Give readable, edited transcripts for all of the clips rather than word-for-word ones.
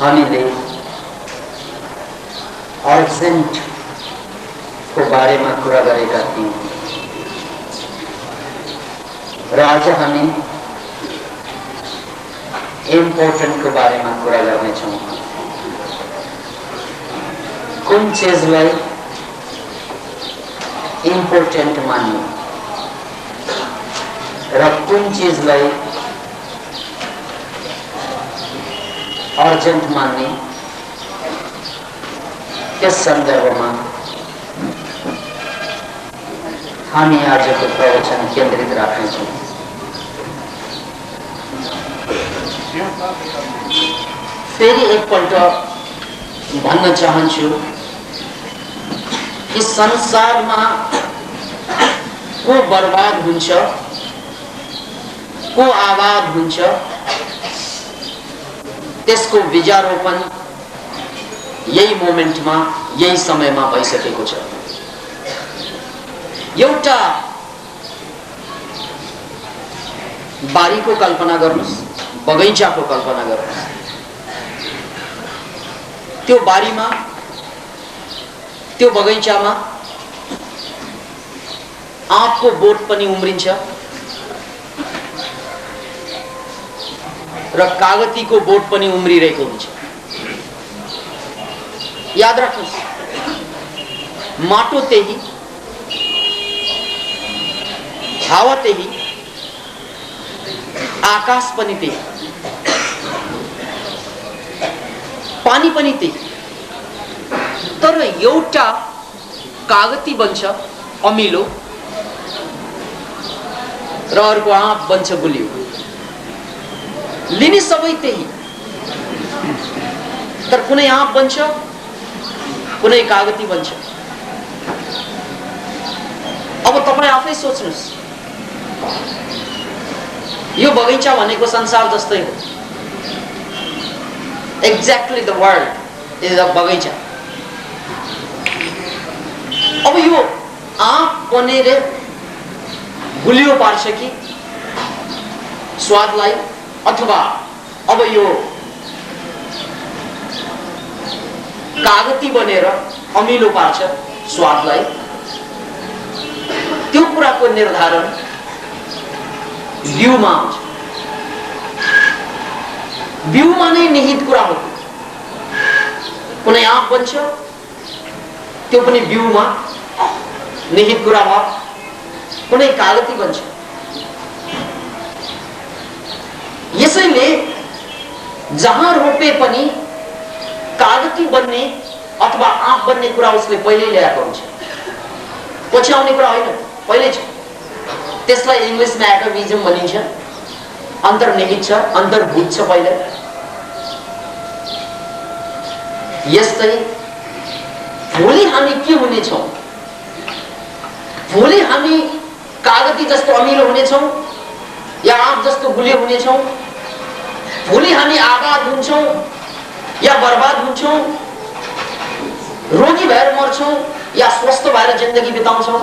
हामीले अर्जेन्ट को बारेमा कुरा गरेका थियौं र आज हामी इम्पोर्टेन्ट को बारेमा कुरा गर्नेछौं। कुन चीजलाई इम्पोर्टेन्ट मान्ने र कुन चीजलाई अर्जेन्ट मान्ने, त्यस सन्दर्भमा हामी आजको प्रवचन केन्द्रित राख्नेछौं। फेरि एकपल्ट भन्न चाहन्छु कि संसारमा को बर्बाद हुन्छ, को आबाद हुन्छ, त्यसको बीजारोपण यही मोमेन्टमा, यही समयमा भइसकेको छ। एउटा बारीको कल्पना गर्नुस्, बगैँचाको कल्पना गर्नुस्। त्यो बारीमा, त्यो बगैँचामा आँपको बोट पनि उम्रिन्छ र कागतीको बोट पनि उम्रिरहेको हुन्छ। याद राख्नुस्, माटो त्यही, हावा त्यही, आकाश पनि त्यही, पानी पनि त्यही। तर एउटा कागती बन्छ अमिलो र अर्को आँप बन्छ गुलियो। लिने सबै त्यही, तर कुनै आँप बन्छ, कुनै कागती बन्छ। अब तपाई आफै सोच्नुस्, यो बगैँचा भनेको संसार जस्तै हो। Exactly the world is a बगैँचा। अब यो आँप बनेर गुलियो पार्छ कि स्वादलाई, अथवा अब यो कागती बनेर अमिलो पार्छ स्वादलाई, त्यो कुराको निर्धारण बिउमा हुन्छ। बिउमा नै निहित कुरा हो। कुनै आँप बन्छ, त्यो पनि बिउमा निहित कुरा हो। कुनै कागती बन्छ। यसैले जहाँ रोपे पनि कागती बन्ने अथवा आँप बन्ने कुरा उसले पहिले ल्याएको हुन्छ। पछि आउने कुरा होइन, पहिले छ। त्यसलाई इंग्लिशमा एटोमिज्म भनिन्छ। अन्तर्निहित छ, अन्तर्भूत छ पहिले। यस्तै भोलि हामी के हुनेछौँ? भोलि हामी कागती जस्तो अमिलो हुनेछौँ या आँप जस्तो गुलियो हुनेछौँ? भोलि हामी आबाद हुन्छौँ या बर्बाद हुन्छौँ? रोगी भएर मर्छौँ या स्वस्थ भएर जिन्दगी बिताउँछौँ?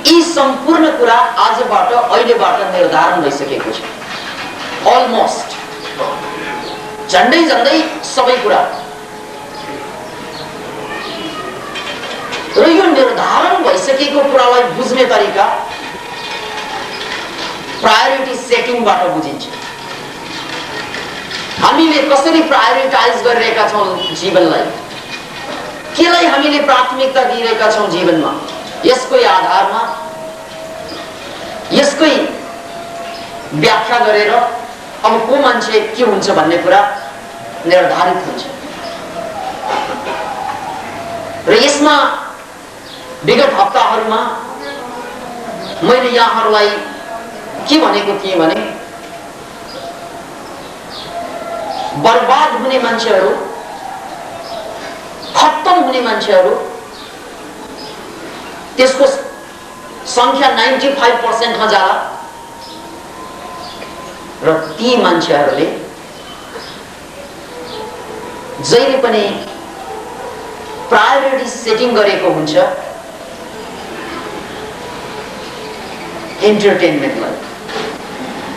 यी सम्पूर्ण कुरा आजबाट, अहिलेबाट निर्धारण भइसकेको छ। अलमोस्ट, झन्डै झन्डै सबै कुरा। र यो निर्धारण भइसकेको कुरालाई बुझ्ने तरिका प्रायोरिटी सेटिङबाट बुझिन्छ। हामीले कसरी प्रायोरिटाइज गरिरहेका छौँ जीवनलाई, केलाई हामीले प्राथमिकता दिइरहेका छौँ जीवनमा, यसकै आधारमा, यसकै व्याख्या गरेर अब को मान्छे के हुन्छ भन्ने कुरा निर्धारित हुन्छ। र यसमा विगत हप्ताहरूमा मैले यहाँहरूलाई के भनेको थिएँ भने, बर्बाद हुने मान्छेहरू, खत्तम हुने मान्छेहरू, त्यसको संख्या 95% मा जाला र ती मान्छेहरूले जहिले पनि प्रायोरिटी सेटिङ गरेको हुन्छ एन्टरटेनमेन्टलाई।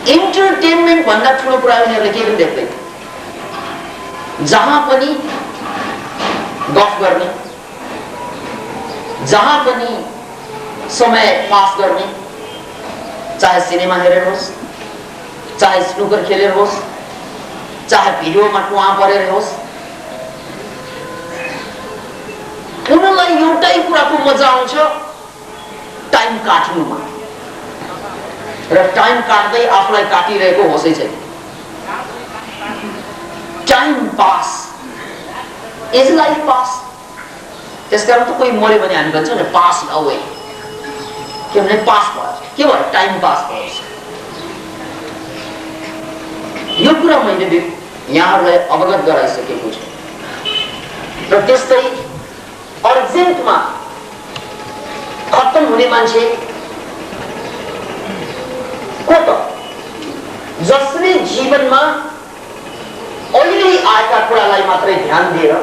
इन्टरटेनमेन्ट भन्दा ठुलो कुरा उनीहरूले के पनि देख्दैन। जहाँ पनि गफ गर्ने, जहाँ पनि समय पास गर्ने, चाहे सिनेमा हेरेर होस्, चाहे स्नुकर खेलेर होस्, चाहे भिडियोमा टुवा परेर होस्, उनीहरूलाई एउटै कुराको मजा आउँछ, टाइम काट्नुमा। र टाइम काट्दै आफूलाई काटिरहेको होसै छैन। Time pass is life pass. त्यसकारण त कोही मर्यो भने हामी भन्छौँ नि पास अवे, किनभने पास भयो, के भयो, टाइम पास भयो। यो कुरा मैले यहाँहरूलाई अवगत गराइसकेको छु। र त्यस्तै अर्जेन्टमा खत्तम हुने मान्छे को त जसले जीवनमा अहिले आएका कुरालाई मात्रै ध्यान दिएर,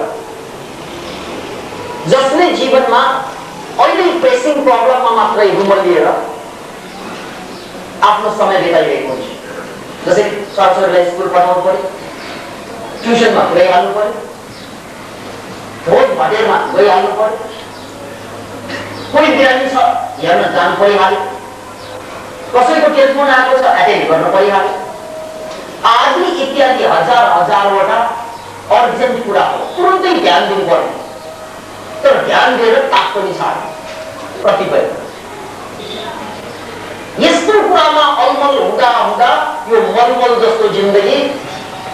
जसले जीवनमा अहिले प्रेसिङ प्रब्लममा मात्रै रुमलिएर आफ्नो समय बिताइरहेको हुन्छ। जस्तै छोराछोरीलाई स्कुल पठाउनु पर्यो, ट्युसनमा पुर्याइहाल्नु पर्यो, भोज भटेरमा गइहाल्नु पर्यो, कोही बिरामी छ हेर्न जानु परिहाल्यो, कसैको टेलिफोन आएको छ एटेन्ड गर्न परिहाल्यो, आदि इत्यादि हजारवटा अर्जेन्ट कुरा हो, तुरन्तै ध्यान दिनु पर्यो। तर ध्यान दिएर ताक पनि छ कतिपय। यस्तो कुरामा अलमल हुँदा हुँदा यो मलमल जस्तो जिन्दगी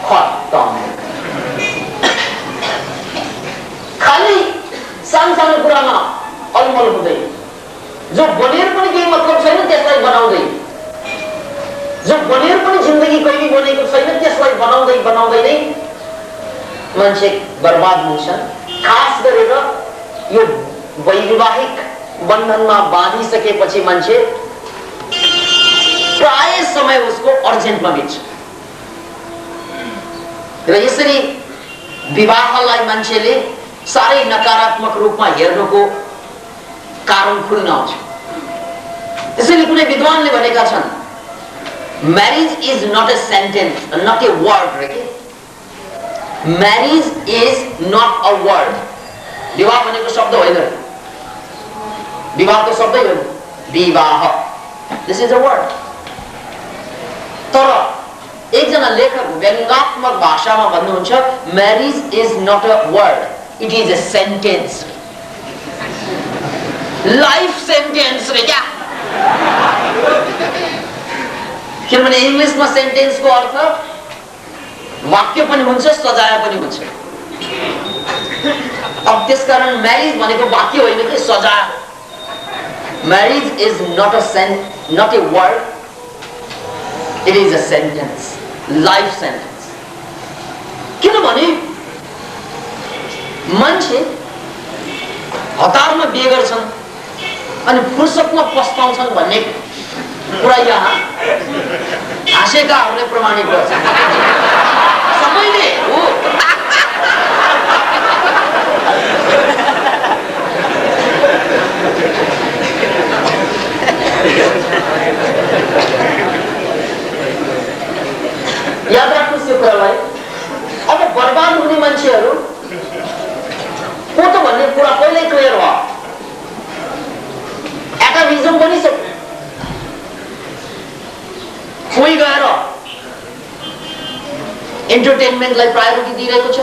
खत्तम। खाली सानो कुरामा अलमल हुँदै, जो बनेर पनि केही मतलब छैन त्यसलाई बनाउँदै, जो बनेर पनि जिन्दगी कहिले बनेको छैन त्यसलाई बनाउँदै बनाउँदै नै मान्छे बर्बाद हुन्छन्। खास गरेर यो वैवाहिक बन्धनमा बाँधिसकेपछि मान्छे प्राय समय उसको अर्जेन्टमा बित्छ। र यसरी विवाहलाई मान्छेले साह्रै नकारात्मक रूपमा हेर्नुको कारण खुल्न आउँछ। त्यसैले कुनै विद्वानले भनेका छन्, marriage is not a sentence, not a word. Marriage is not a word. विवाह भनेको शब्द होइन, विवाहको शब्दै होइन, विवाह दिस इज अ वर्ड। तर एकजना लेखक व्यङ्गात्मक भाषामा भन्नुहुन्छ, marriage is not a word, it is a sentence. Life sentence रे क्या? किनभने इङ्ग्लिसमा सेन्टेन्सको अर्थ वाक्य पनि हुन्छ, सजाय पनि हुन्छ। अब त्यसकारण म्यारिज भनेको वाक्य होइन कि सजाय। Marriage is not a word, it is a sentence, life sentence. किनभने मान्छे हतारमा बिहे गर्छन् अनि फुर्सदमा पस्ताउँछन् भन्ने कुरा यहाँ हाँसेकाहरूले प्रमाणित गर्छ। सबैले हो। याद राख्नुहोस् यो कुरालाई। अब बर्बाद हुने मान्छेहरू को त भन्ने कुरा पहिल्यै क्लियर भयो। एटामिजम पनि सक्यो। कोही गएर इन्टरटेनमेन्टलाई प्रायोरिटी दिइरहेको छ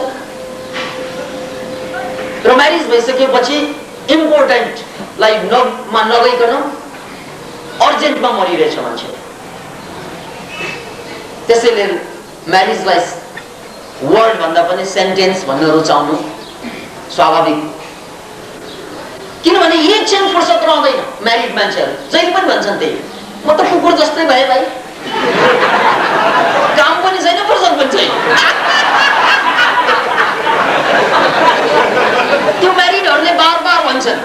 र म्यारिज भइसकेपछि इम्पोर्टेन्टलाई नगइकन अर्जेन्टमा मरिरहेछ मान्छे। त्यसैले म्यारिजलाई वर्ड भन्दा पनि सेन्टेन्स भन्न रुचाउनु स्वाभाविक। किनभने एक क्षण फुर्सद रहँदैन म्यारिड मान्छेहरू, जहिले पनि भन्छन् त्यही, म त कुकुर जस्तै भए भाइ, काम पनि छैन फुर्सद पनि छैन। त्यो म्यारिडहरूले बार बार भन्छन्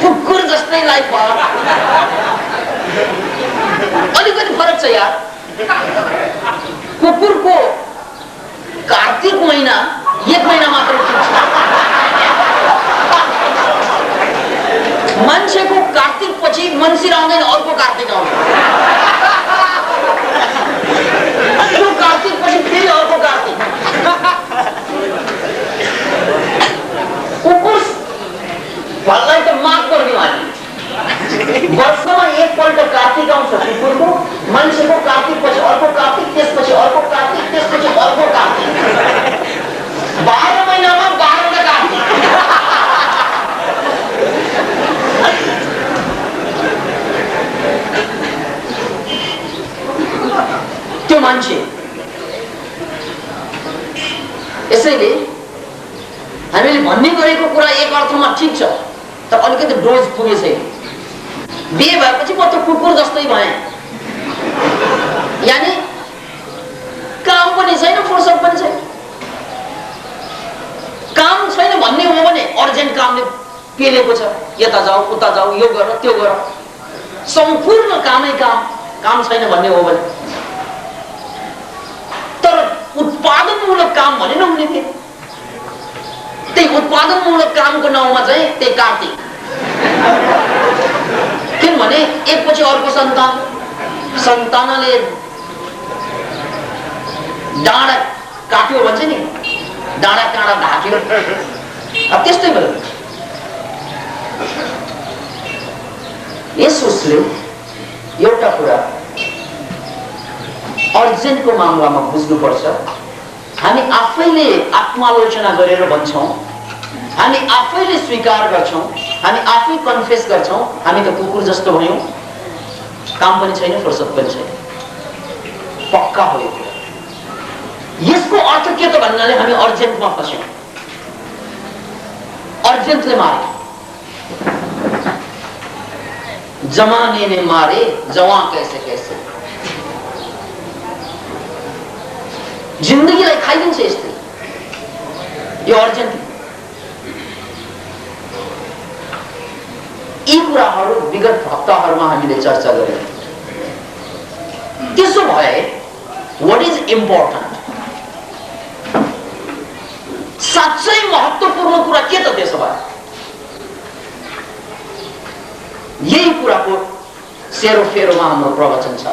कुकुर जस्तै लाइफ भयो। अलिकति फरक छ यार। कुकुरको कार्तिक महिना 1 महिना मात्र पुग्छ, मान्छेको कार्तिक पछि मन्सिर आउँदैन, अर्को कार्तिक आउँछ। भन्ने गरेको कुरा एक अर्थमा ठिक छ, तर अलिकति डोज पुगेछ। बिहे भएपछि म त कुकुर जस्तै भएँ, यानी काम पनि छैन, फुर्सद पनि छैन। काम छैन भन्ने हो भने अर्जेन्ट कामले पेलेको छ, यता जाऊ उता जाऊ, यो गर त्यो गर, सम्पूर्ण कामै काम छैन भन्ने हो भने। तर उत्पादनमूलक काम भने नहुने थिए। त्यही उत्पादनमूलक कामको नाउँमा चाहिँ त्यही कार्तिक, किनभने एकपछि अर्को सन्तानले डाँडा काट्यो भन्छ नि, डाँडा काँडा ढाक्यो, अब त्यस्तै भयो। यसोसले एउटा कुरा अर्जेन्टको मामलामा बुझ्नुपर्छ। हामी आफैले आत्मालोचना गरेर भन्छौँ, हामी आफैले स्वीकार गर्छौँ, हामी आफै कन्फेस गर्छौँ, हामी त कुकुर जस्तो भयौँ, काम पनि छैन, फुर्सद पनि छैन। पक्का हो यो कुरा। यसको अर्थ के त भन्नाले हामी अर्जेन्टमा फस्यौँ, अर्जेन्टले मारे, जमाने ने मारे जवां कैसे कैसे। जिन्दगीलाई खाइदिन्छ यस्तै यो अर्जेन्ट। यी कुराहरू विगत हप्ताहरूमा हामीले चर्चा गर्यौं। त्यसो भए व्हाट इज इम्पोर्टेन्ट, साँच्चै महत्त्वपूर्ण कुरा के त त्यसो भए? यही कुराको सेरोफेरोमा हाम्रो प्रवचन छ।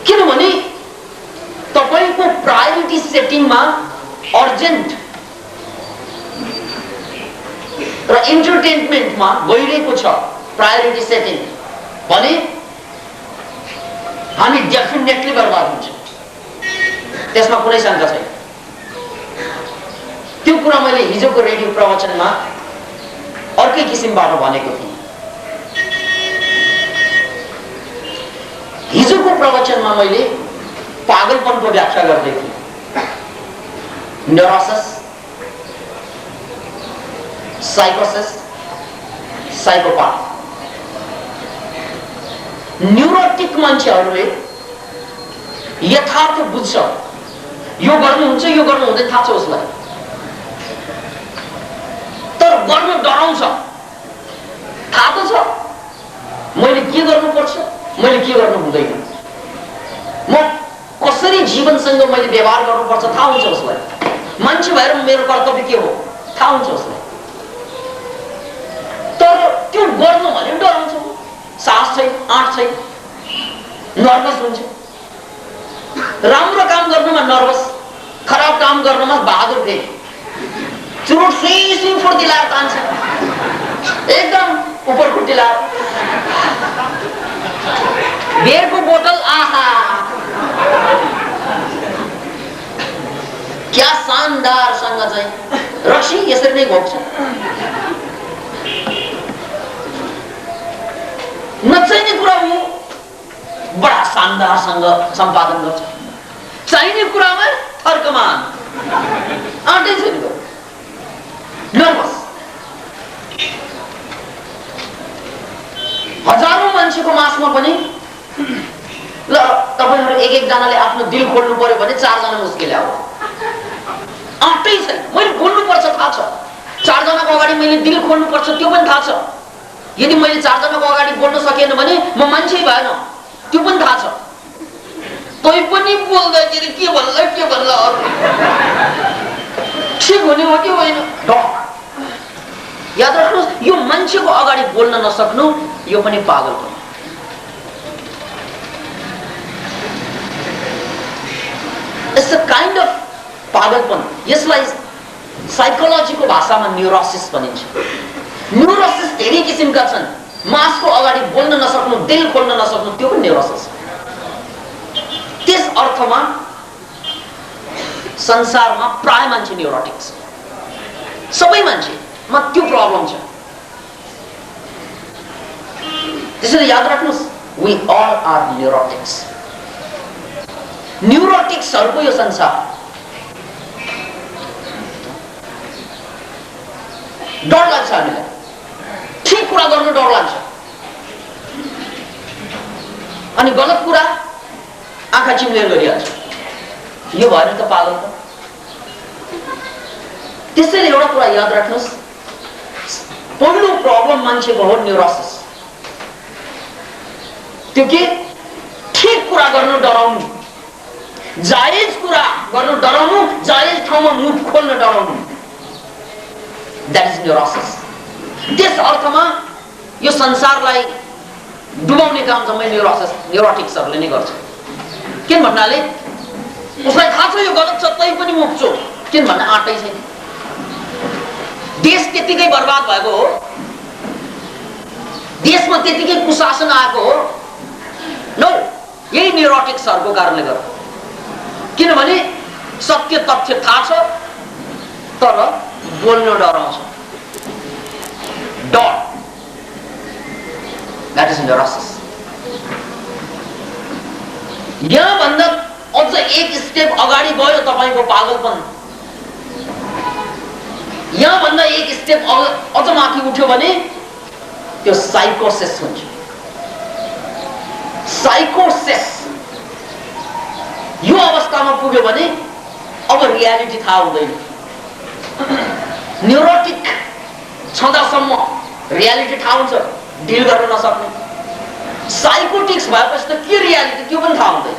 किनभने तपाईको प्रायोरिटी सेटिङमा अर्जेन्ट र इन्टरटेनमेन्टमा गइरहेको छ प्रायोरिटी सेटिङ भने हामी डेफिनेटली बर्बाद हुन्छ, त्यसमा कुनै शंका छैन। त्यो कुरा मैले हिजोको रेडियो प्रवचनमा अर्कै किसिमबाट भनेको थिएँ। हिजोको प्रवचनमा मैले पागलपनको व्याख्या गर्दै थिएँ। Neurosis, साइकोसिस, psychopath. न्यूरोटिक मान्छेहरूले यथार्थ बुझ्छ, यो गर्नुहुन्छ यो गर्नु हुँदैन, थाहा छ उसलाई, तर गर्न डराउँछ। थाहा त छ मैले के गर्नुपर्छ, मैले के गर्नु हुँदैन, म कसरी जीवनसँग मैले व्यवहार गर्नुपर्छ थाहा हुन्छ उसलाई। मान्छे भएर मेरो कर्तव्य के हो थाहा हुन्छ उसलाई, तर त्यो गर्नु भने डराउँछ, साहस छैन, आँट छैन, नर्भस हुन्छ। राम्रो काम गर्नुमा नर्भस, खराब काम गर्नुमा बहादुर फेरि चुरुट सुई फुर्तिलाएर तान्छ, एकदम उपर खुट्टिलाएर। बियरको बोतल, आहा क्या शानदारसँग चाहिँ रक्सी यसरी नै घोक्छ। नचाहिने कुरा हो बडा शानदारसँग सम्पादन गर्छ, चाहिने कुरामा थर्कमान, आँटै छैन, नर्भस। हजारौं मान्छेको मासमा पनि ल तपाईहरु एक एक जनाले आफ्नो दिल खोल्नु पर्यो भने 4 जना मुस्किल हो। आँटै छैन, मैले बोल्नु पर्छ थाहा छ, 4 जनाको अगाडि मैले दिल खोल्नु पर्छ त्यो पनि थाहा छ। यदि मैले 4 जनाको अगाडि बोल्न सकेन भने म मान्छे भएन, त्यो पनि थाहा छ। तै पनि बोल्दाखेरि के भन्ला ठिक हुने हो कि होइन? याद राख्नुहोस्, यो मान्छेको अगाडि बोल्न नसक्नु यो पनि पागलपन। इट्स अ काइन्ड अफ पागलपन। यसलाई साइकोलोजीको भाषामा न्यूरोसिस भनिन्छ। न्यूरोसिस धेरै किसिमका छन्। मासको अगाडि बोल्न नसक्नु, दिल खोल्न नसक्नु, त्यो पनि न्यूरोसिस। त्यस अर्थमा संसारमा प्राय मान्छे न्यूरोटिक छ, सबै मान्छेमा त्यो प्रब्लम छ। त्यसैले याद राख्नुहोस्, we all are neurotics। न्यूरोटिक्सहरुको यो संसार डर लाग्छ हामीलाई, ठिक कुरा गर्नु डर लाग्छ, अनि गलत कुरा आँखा चिम्लेर गरिहाल्छ। यो भएन त पागल त। त्यसैले एउटा कुरा याद राख्नुहोस्, पहिलो प्रब्लम मान्छेको हो न्युरोसिस। त्यो के? ठिक कुरा गर्नु डराउनु, जायज कुरा गर्नु डराउनु, जायज ठाउँमा मुख खोल्न डराउनु। That is neurosis. त्यस अर्थमा यो संसारलाई डुबाउने काम चाहिँ न्युरोटिक्सहरूले नै गर्छ। किन भन्नाले उसलाई थाहा छ यो गलत छ, तै पनि मुख चोक, किन भन्ने आँटै छैन। देश त्यतिकै बर्बाद भएको हो, देशमा त्यतिकै कुशासन आएको हो, नो, यही न्युरोटिक्सहरूको कारणले गर्दा। किनभने सत्य तथ्य थाहा छ तर बोल्न डराउँछ, डर। That is neurosis. यहाँ भन्दा अझ एक स्टेप अगाडि गयो तपाईको पागलपन, यहाँ भन्दा एक स्टेप अझ माथि उठ्यो भने त्यो साइकोसिस हुन्छ। साइकोसिस यो अवस्थामा पुग्यो भने अब रियालिटी थाहा हुँदैन। न्युरोटिक छँदासम्म रियालिटी थाहा हुन्छ, डिल गर्न नसक्ने। साइकोटिक्स भएपछि त के रियालिटी त्यो पनि थाहा हुँदैन।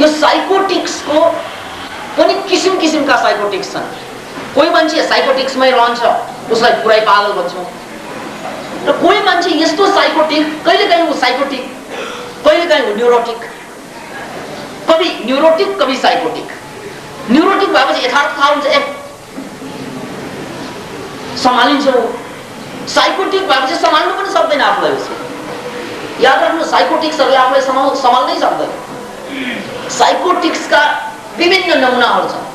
यो साइकोटिक्सको पनि किसिम किसिमका साइकोटिक्स छन्। कोही मान्छे साइकोटिक्समै रहन्छ, उसलाई पुरै पागल भन्छौँ। र कोही मान्छे यस्तो साइकोटिक, कहिलेकाहीँ ऊ साइकोटिक, कहिलेकाहीँ ऊ न्युरोटिक, कभी न्युरोटिक कभी साइकोटिक। न्युरोटिक भएपछि यथार्थ थाहा हुन्छ, एक सम्हालिन्छ। साइकोटिक भएपछि सम्हाल्नु पनि सक्दैन आफूलाई उसले। याद राख्नु, साइकोटिक्सहरूले आफूलाई सम्हाल्नै सक्दैन। साइकोटिक्सका विभिन्न नमुनाहरू छन्।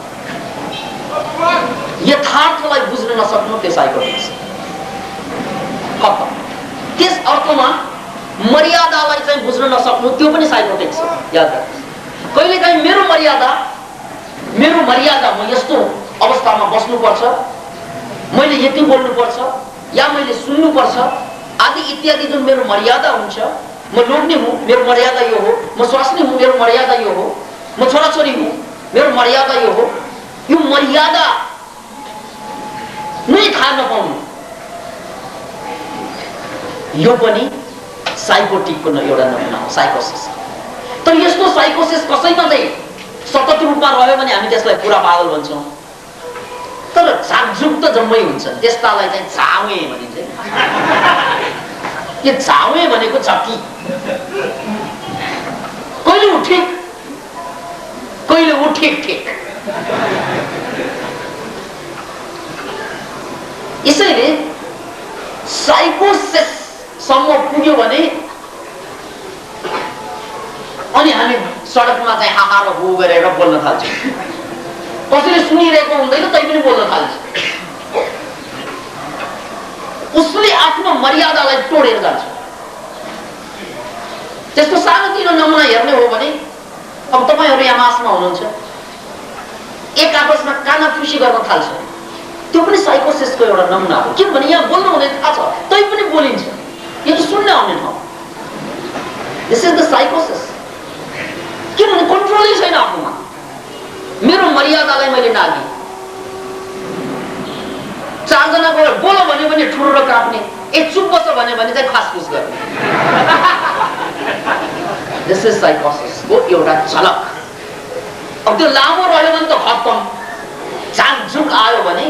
यथार्थलाई बुझ्न नसक्नु त्यो साइकोटिक्स। त्यस अर्थमा मर्यादालाई चाहिँ बुझ्न नसक्नु त्यो पनि साइकोटिक्स हो। याद राख्नु, कहिलेकाहीँ मेरो मर्यादा म यस्तो अवस्थामा बस्नुपर्छ, मैले यति बोल्नुपर्छ या मैले सुन्नुपर्छ आदि इत्यादि जुन मेरो मर्यादा हुन्छ। म लोग्ने हुँ, मेरो मर्यादा यो हो। म स्वास्नी हुँ, मेरो मर्यादा यो हो। म छोराछोरी हुँ, मेरो मर्यादा यो हो। यो मर्यादा नै थाहा नपाउनु, यो पनि साइकोटिकको एउटा नमुना हो, साइकोसिस। तर यस्तो साइकोसिस कसैमा चाहिँ सतत रूपमा रह्यो भने हामी त्यसलाई पुरा पागल भन्छौँ। तर झाकझुक त जम्मै हुन्छ, त्यस्तालाई चाहिँ झावे भनिन्छ। यो झावे भनेको झकी, कहिले ऊ ठिक कहिले ऊ ठिक। यसैले साइकोसिस सम्म पुग्यो भने अनि हामी सडकमा चाहिँ हाहा र हु गरेर बोल्न थाल्छौँ। कसैले सुनिरहेको हुँदैन तै पनि बोल्न थाल्छ। उसले आफ्नो मर्यादालाई तोडेर जान्छ। त्यस्तो सानोतिनो नमुना हेर्ने हो भने अब तपाईहरु यहाँ मासमा हुनुहुन्छ, एक आपसमा कानाफुसी गर्न थाल्छ, त्यो पनि साइकोसिसको एउटा नमुना हो। किनभने यहाँ बोल्नु हुँदैन थाहा छ तै पनि बोलिन्छ, यो त सुन्न आउने ठाउँ। दिस इज द साइकोसिस। किनभने कन्ट्रोलै छैन आफूमा। मेरो मर्यादालाई मैले नाघे, चारजना गएर बोल भन्यो भने ठुलो काप्ने, एक चुप बस भन्यो भने चाहिँ खासफुस गर्ने। दिस इज साइकोसिसको एउटा झलक। अब त्यो लामो रह्यो भने त खत्तम, झाकझुक आयो भने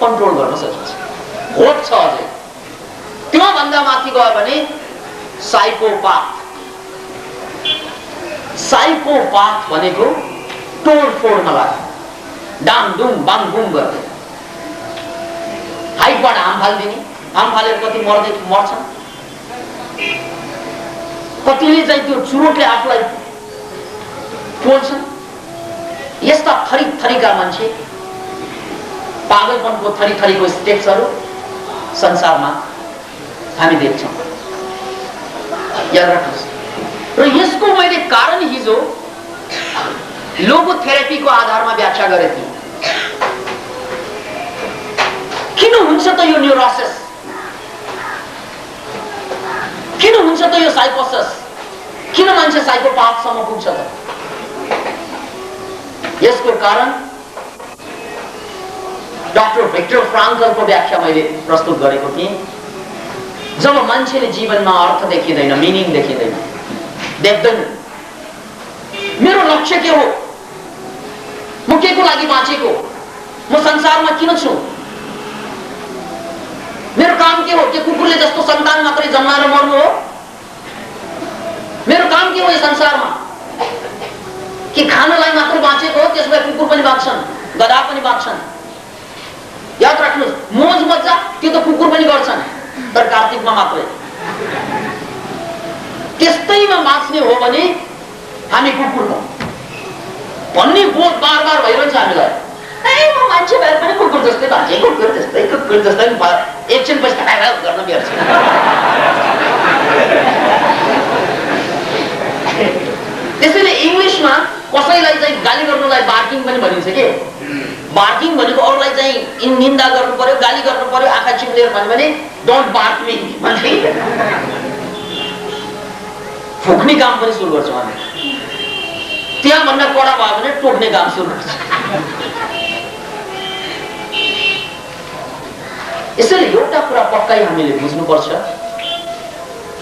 कन्ट्रोल गर्न सकिन्छ, होप छ अझै। त्यो भन्दा माथि गयो भने साइकोपाथ। साइकोपाथ भनेको तोडफोडमा लाग्यो, डाङडुङ बाङबुङ गर्ने, हाइटबाट हाम फालिदिने। हाम फालेर कति मर्छन्, कतिले चाहिँ त्यो चुरोटले आफूलाई पोल्छन्। यस्ता थरी थरीका मान्छे, पागलपनको थरी थरीको स्टेप्सहरू संसारमा हामी देख्छौँ। याद राख्नुहोस्। र यसको मैले कारण हिजो लोगोथेरापीको आधारमा व्याख्या गरेको थिएँ। किन हुन्छ त यो न्युरोसिस? किन हुन्छ त यो साइकोसिस? किन मान्छे साइकोपाथसम्म पुग्छ त? यसको कारण डाक्टर भिक्टर फ्राङ्कलको व्याख्या मैले प्रस्तुत गरेको थिएँ। जब मान्छेले जीवनमा अर्थ देखिँदैन, मिनिङ देखिँदैन, देख्दैन, मेरो लक्ष्य के हो, म के को लागि बाँचेको, म संसारमा किन छु, मेरो काम के हो? के कुकुरले जस्तो सन्तान मात्रै जन्माएर मर्नु हो? मेरो काम के हो यो संसारमा? कि खानलाई मात्र बाँचेको हो? त्यसो भए कुकुर पनि बाँच्छन्, गधा पनि बाँच्छन्। याद राख्नुहोस्, मोज मजा त्यो त कुकुर पनि गर्छन्, तर कार्तिकमा मात्रै। त्यस्तैमा बाँच्ने हो भने हामी कुकुर हौँ भन्ने बोध बार बार भइरहन्छ हामीलाई। म मान्छे भएर पनि कुकुर जस्तै बाँचे, कुकुर जस्तै एकछिन पछि गर्न बिर्छ। त्यसैले इङ्ग्लिसमा कसैलाई चाहिँ गाली गर्नुलाई बार्किङ पनि भनिन्छ के। बार्किङ भनेको अरूलाई चाहिँ निन्दा गर्नु पर्यो, गाली गर्नु पर्यो, आँखा चिम्लेर भन्यो भने डोन्ट बार्क मी भन्छ। फुक्ने काम पनि सुरु गर्छौँ हामी। त्यहाँ भन्दा कडा भयो भने टोक्ने काम सुरु गर्छ। यसैले एउटा कुरा पक्कै हामीले बुझ्नुपर्छ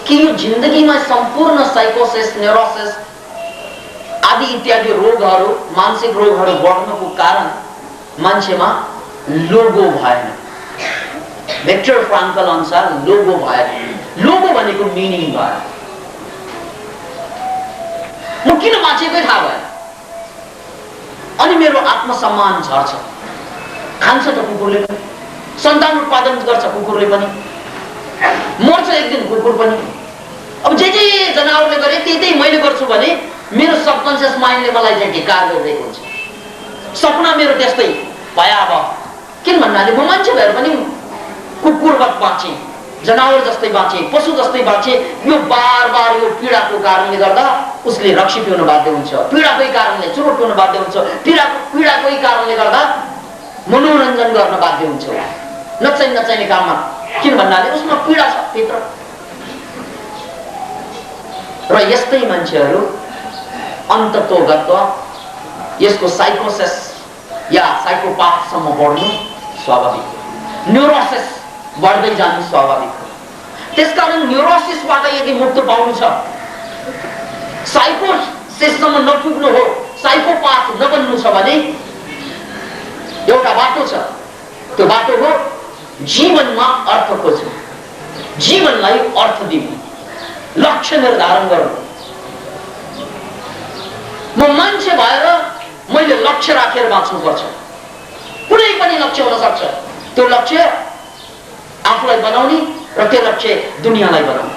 कि यो जिन्दगीमा सम्पूर्ण साइकोसिस, न्युरोसिस आदि इत्यादि रोगहरू, मानसिक रोगहरू बढ्नको कारण मान्छेमा लोगो भएन। भिक्टर फ्राङ्कल अनुसार लोगो भएन। लोगो भनेको मिनिङ भयो। म किन बाँचेकै थाहा भएन, अनि मेरो आत्मसम्मान झर्छ। खान्छ त कुकुरले पनि, सन्तान उत्पादन गर्छ कुकुरले पनि, मर्छ एक दिन कुकुर पनि। अब जे जनावरले गरे त्यही मैले गर्छु भने मेरो सबकन्सियस माइन्डले मलाई चाहिँ धिक्कार गरिरहेको हुन्छ। सपना मेरो त्यस्तै भयावह। किन भन्नाले म मान्छे भएर पनि कुकुरवत बाँचे, जनावर जस्तै बाँचे, पशु जस्तै बाँचे। यो बार बार यो पीडाको कारणले गर्दा उसले रक्सी पिउन बाध्य हुन्छ, पीडाकै कारणले चुरोट पिउन बाध्य हुन्छ, पीडाकै कारणले गर्दा मनोरञ्जन गर्न बाध्य हुन्छ, नचाहिने काममा। किन भन्नाले उसमा पीडा छ भित्र। र यस्तै मान्छेहरू अन्ततोगत्व यसको साइकोसिस या साइकोपाथसम्म बढ्नु स्वाभाविक। न्युरोसिस बढ्दै जानु स्वाभाविक हो। त्यसकारण न्युरोसिसबाट यदि मुक्त पाउनु छ, साइकोसिससम्म नपुग्नु हो, साइकोपाथ नबन्नु छ भने एउटा बाटो छ। त्यो बाटो हो जीवनमा अर्थ खोज्नु, जीवनलाई अर्थ दिनु, लक्ष्य निर्धारण गर्नु। म मान्छे भएर मैले लक्ष्य राखेर बाँच्नुपर्छ। कुनै पनि लक्ष्य हुन सक्छ। त्यो लक्ष्य आफूलाई बनाउने र त्यो लक्ष्य दुनियाँलाई बनाउने।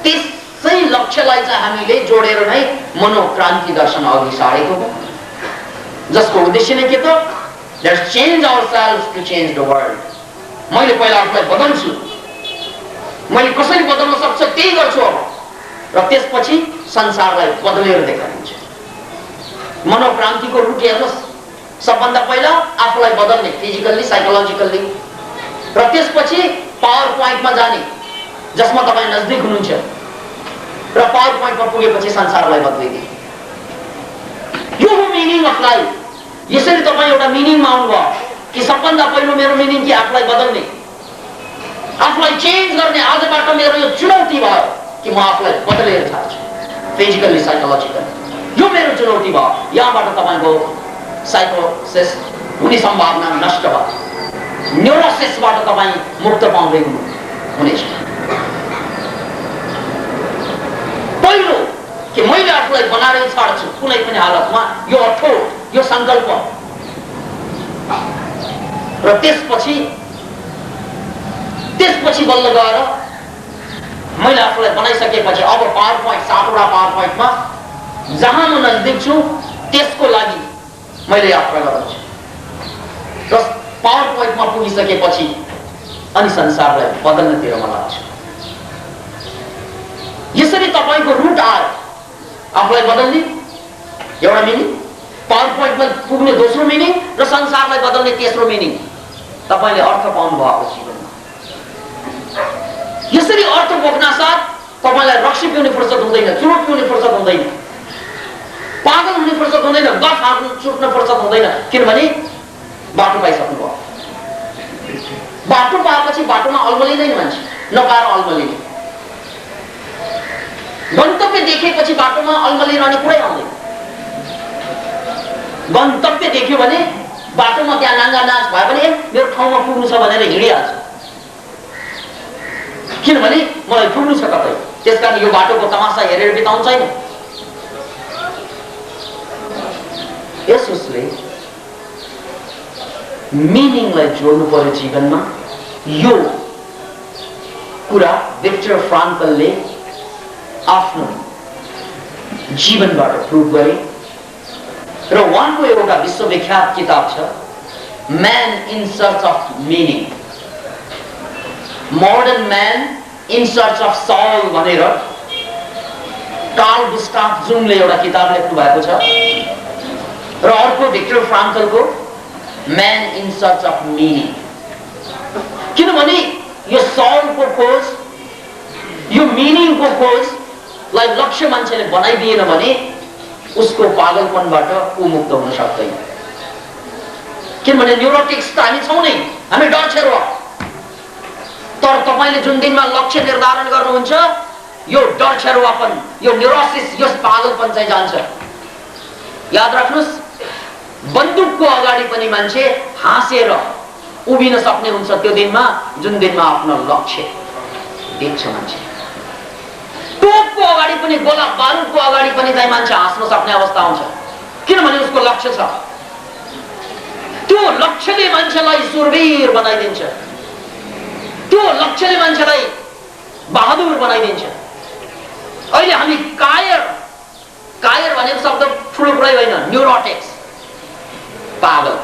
त्यसै लक्ष्यलाई चाहिँ हामीले जोडेर नै मनोक्रान्ति दर्शन अघि सारेको हो, जसको उद्देश्य नै के त? Let's change ourselves to change the world. मैले पहिला आफूलाई बदल्छु, मैले कसरी बदल्न सक्छ त्यही गर्छु अब, र त्यसपछि संसारलाई बदलेर देखाइन्छ। मनोक्रान्तिको रुट हेर्नुहोस्, सबभन्दा पहिला आफूलाई बदल्ने फिजिकल्ली, साइकोलोजिकल्ली, र त्यसपछि पावर पोइन्टमा जाने जसमा तपाईँ नजदिक हुनुहुन्छ, र पावर पोइन्टमा पुगेपछि संसारलाई बदलिदिने। यो हो मिनिङ अफ लाइफ। यसरी तपाईँ एउटा मिनिङमा आउनुभयो कि सबभन्दा पहिलो मेरो मिनिङ कि आफूलाई बदल्ने, आफूलाई चेन्ज गर्ने। आजबाट मेरो यो चुनौती भयो कि म आफूलाई बदलेर छाड्छु, फिजिकल्ली, साइकोलोजिकल्ली। यो मेरो चुनौती भयो। यहाँबाट तपाईँको साइकोसिस हुने सम्भावना नष्ट भयो। न्युरोसिसबाट तपाईँ मुक्त पाउँदै हुनेछ। पहिलो कि मैले आफूलाई बनाएर छाड्छु कुनै पनि हालतमा, यो अठोट, यो सङ्कल्प। र त्यसपछि बल्ल गएर मैले आफूलाई बनाइसकेपछि अब पावर पोइन्ट, 7वटा पावर पोइन्टमा जहाँ म नजदिक छु त्यसको लागि मैले यात्रा गर्छु। र पावर पोइन्टमा पुगिसकेपछि अनि संसारलाई बदल्नतिर म लाग्छु। यसरी तपाईँको रुट आयो। आफूलाई बदल्ने एउटा मिनिङ, पावर पोइन्टमा पुग्ने दोस्रो मिनिङ, र संसारलाई बदल्ने तेस्रो मिनिङ। तपाईले अर्थ पाउनु भएको जीवनमा। यसरी अर्थ बोक्न साथ तपाईलाई रक्सी पिउने फुर्सद हुँदैन, चुरोट पिउने फुर्सद हुँदैन, पागल हुने फुर्सद हुँदैन, गफ हान्नु छुट्न फुर्सद हुँदैन, किनभने बाटो पाइसक्नु भयो। बाटो पाएपछि बाटोमा अल्मलिँदैन मान्छे, नपाएर अल्मलिने। गन्तव्य देखेपछि बाटोमा अल्मलिरहने कुरै आउँदैन। गन्तव्य देख्यो भने बाटोमा त्यहाँ नाङ्गा नाच भयो भने मेरो ठाउँमा पुग्नु छ भनेर हिँडिहाल्छ, किनभने मलाई पुग्नु छ कतै। त्यसकारण यो बाटोको तमासा हेरेर बिताउनु छैन। यसोसले मिनिङलाई जोड्नु पर्यो जीवनमा। यो कुरा विक्टर फ्रान्कलले आफ्नो जीवनबाट प्रुभ गरे र उहाँको एउटा विश्वविख्यात किताब छ man in search of meaning, modern man in search of soul भनेर कार्ल गुस्टाव जुङले एउटा किताब लेख्नु भएको छ र अर्को विक्टर फ्रान्कलको man in search of meaning. किनभने यो सॉलको खोज, यो मिनिङको खोजलाई लक्ष्य मान्छेले बनाइदिएन भने उसको पागलपनबाट ऊ मुक्त हुन सक्दैन। किनभने न्युरोटिक्स त हामी छौँ नै, हामी डरछेर हो। तर तपाईले जुन दिनमा लक्ष्य निर्धारण गर्नुहुन्छ यो डरछेरुवापन, यो न्युरोसिस, यो पागलपन चाहिँ जान्छ। याद राख्नुस्, बन्दुकको अगाडि पनि मान्छे हाँसेर उभिन सक्ने हुन्छ त्यो दिनमा जुन दिनमा आफ्नो लक्ष्य देख्छ मान्छे। तोपको अगाडि पनि, गोला बारुदको अगाडि पनि चाहिँ मान्छे हाँस्न सक्ने अवस्था आउँछ, किनभने उसको लक्ष्य छ। त्यो लक्ष्यले मान्छेलाई सुरवीर बनाइदिन्छ, त्यो लक्ष्यले मान्छेलाई बहादुर बनाइदिन्छ। अहिले हामी कायर, कायर भनेको शब्द ठुलो कुरै होइन, न्युरोटिक्स, पागल,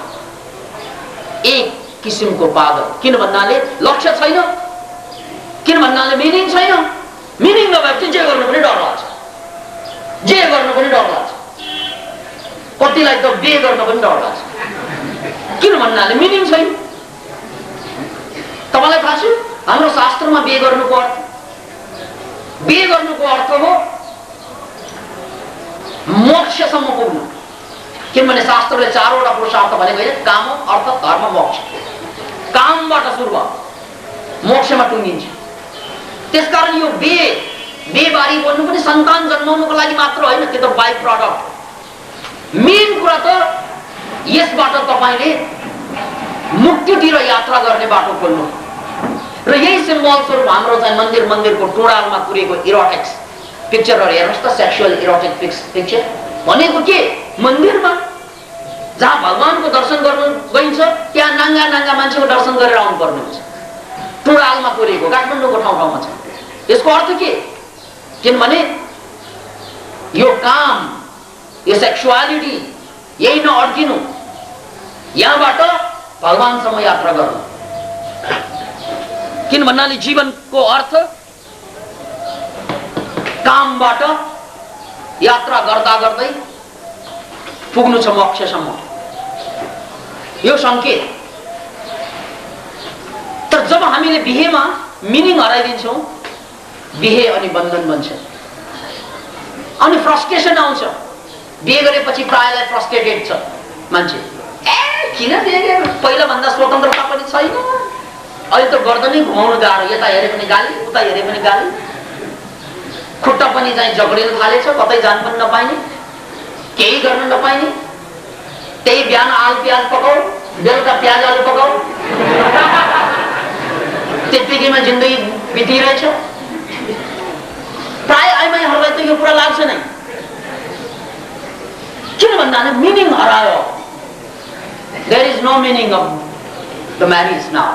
एक किसिमको पागल। किन भन्नाले लक्ष्य छैन, किन भन्नाले मिनिङ छैन। मिनिङ नभएपछि जे गर्नु पनि डर लाग्छ, जे गर्नु पनि डर लाग्छ, कतिलाई त बे गर्न पनि डर लाग्छ, किन भन्नाले मिनिङ छैन। तपाईलाई थाहा छ हाम्रो शास्त्रमा बे गर्नुको अर्थ, बे गर्नुको अर्थ हो मोक्षसम्म पुग्नु। किनभने शास्त्रले चारवटा पुरुषार्थ भनेको होइन, काम, अर्थ, धर्म, मोक्ष। कामबाट सुरु भयो, मोक्षमा टुङ्गिन्छ। त्यसकारण यो बेबारी बोल्नु पनि सन्तान जन्माउनुको लागि मात्र होइन, त्यो त बाइ प्रडक्ट। मेन कुरा त यसबाट तपाईले मुक्तितिर यात्रा गर्ने बाटो खोल्नु। र यही सिम्बल स्वरूप हाम्रो चाहिँ मन्दिरको टुँडालमा पुरेको इरोटिक्स पिक्चरहरू हेर्नुहोस् त, सेक्सुअल इरोटिक पिक्चर भनेको के, मन्दिरमा जहाँ भगवानको दर्शन गर्नु गइन्छ त्यहाँ नाङ्गा नाङ्गा मान्छेको दर्शन गरेर आउनु पर्ने हुन्छ। टुँडालमा पुरेको काठमाडौँको ठाउँ ठाउँमा छ। यसको अर्थ के, किनभने यो काम, यो सेक्सुअलिटी यही नअड्किनु, यहाँबाट भगवानसम्म यात्रा गर्नु। किन भन्नाले जीवनको अर्थ कामबाट यात्रा गर्दा गर्दै पुग्नु छ मोक्षसम्म, यो संकेत। तर जब हामीले बिहेमा मिनिङ हराइदिन्छौँ, बिहे अनि बन्धन बन्छ, अनि फ्रस्ट्रेसन आउँछ। बिहे गरेपछि प्रायलाई फ्रस्ट्रेटेड छ मान्छे, किन बिहे गरे, पहिला भन्दा स्वतन्त्रता पनि छैन, अहिले त गर्दनै घुमाउनु गाह्रो, यता हेरे पनि गाली, उता हेरे पनि गाली, खुट्टा पनि चाहिँ जगडिन थालेछ, कतै जान पनि नपाइने, केही गर्न नपाइने। त्यही बिहान आलु प्याज पकाऊ, बेलुका प्याज आलु पकाऊ, त्यतिकैमा जिन्दगी बितिरहेछ। प्राय आइमाईहरूलाई त यो कुरा लाग्छ नै, किन भन्नाले मिनिङ हरायो। There is no meaning of the marriage now.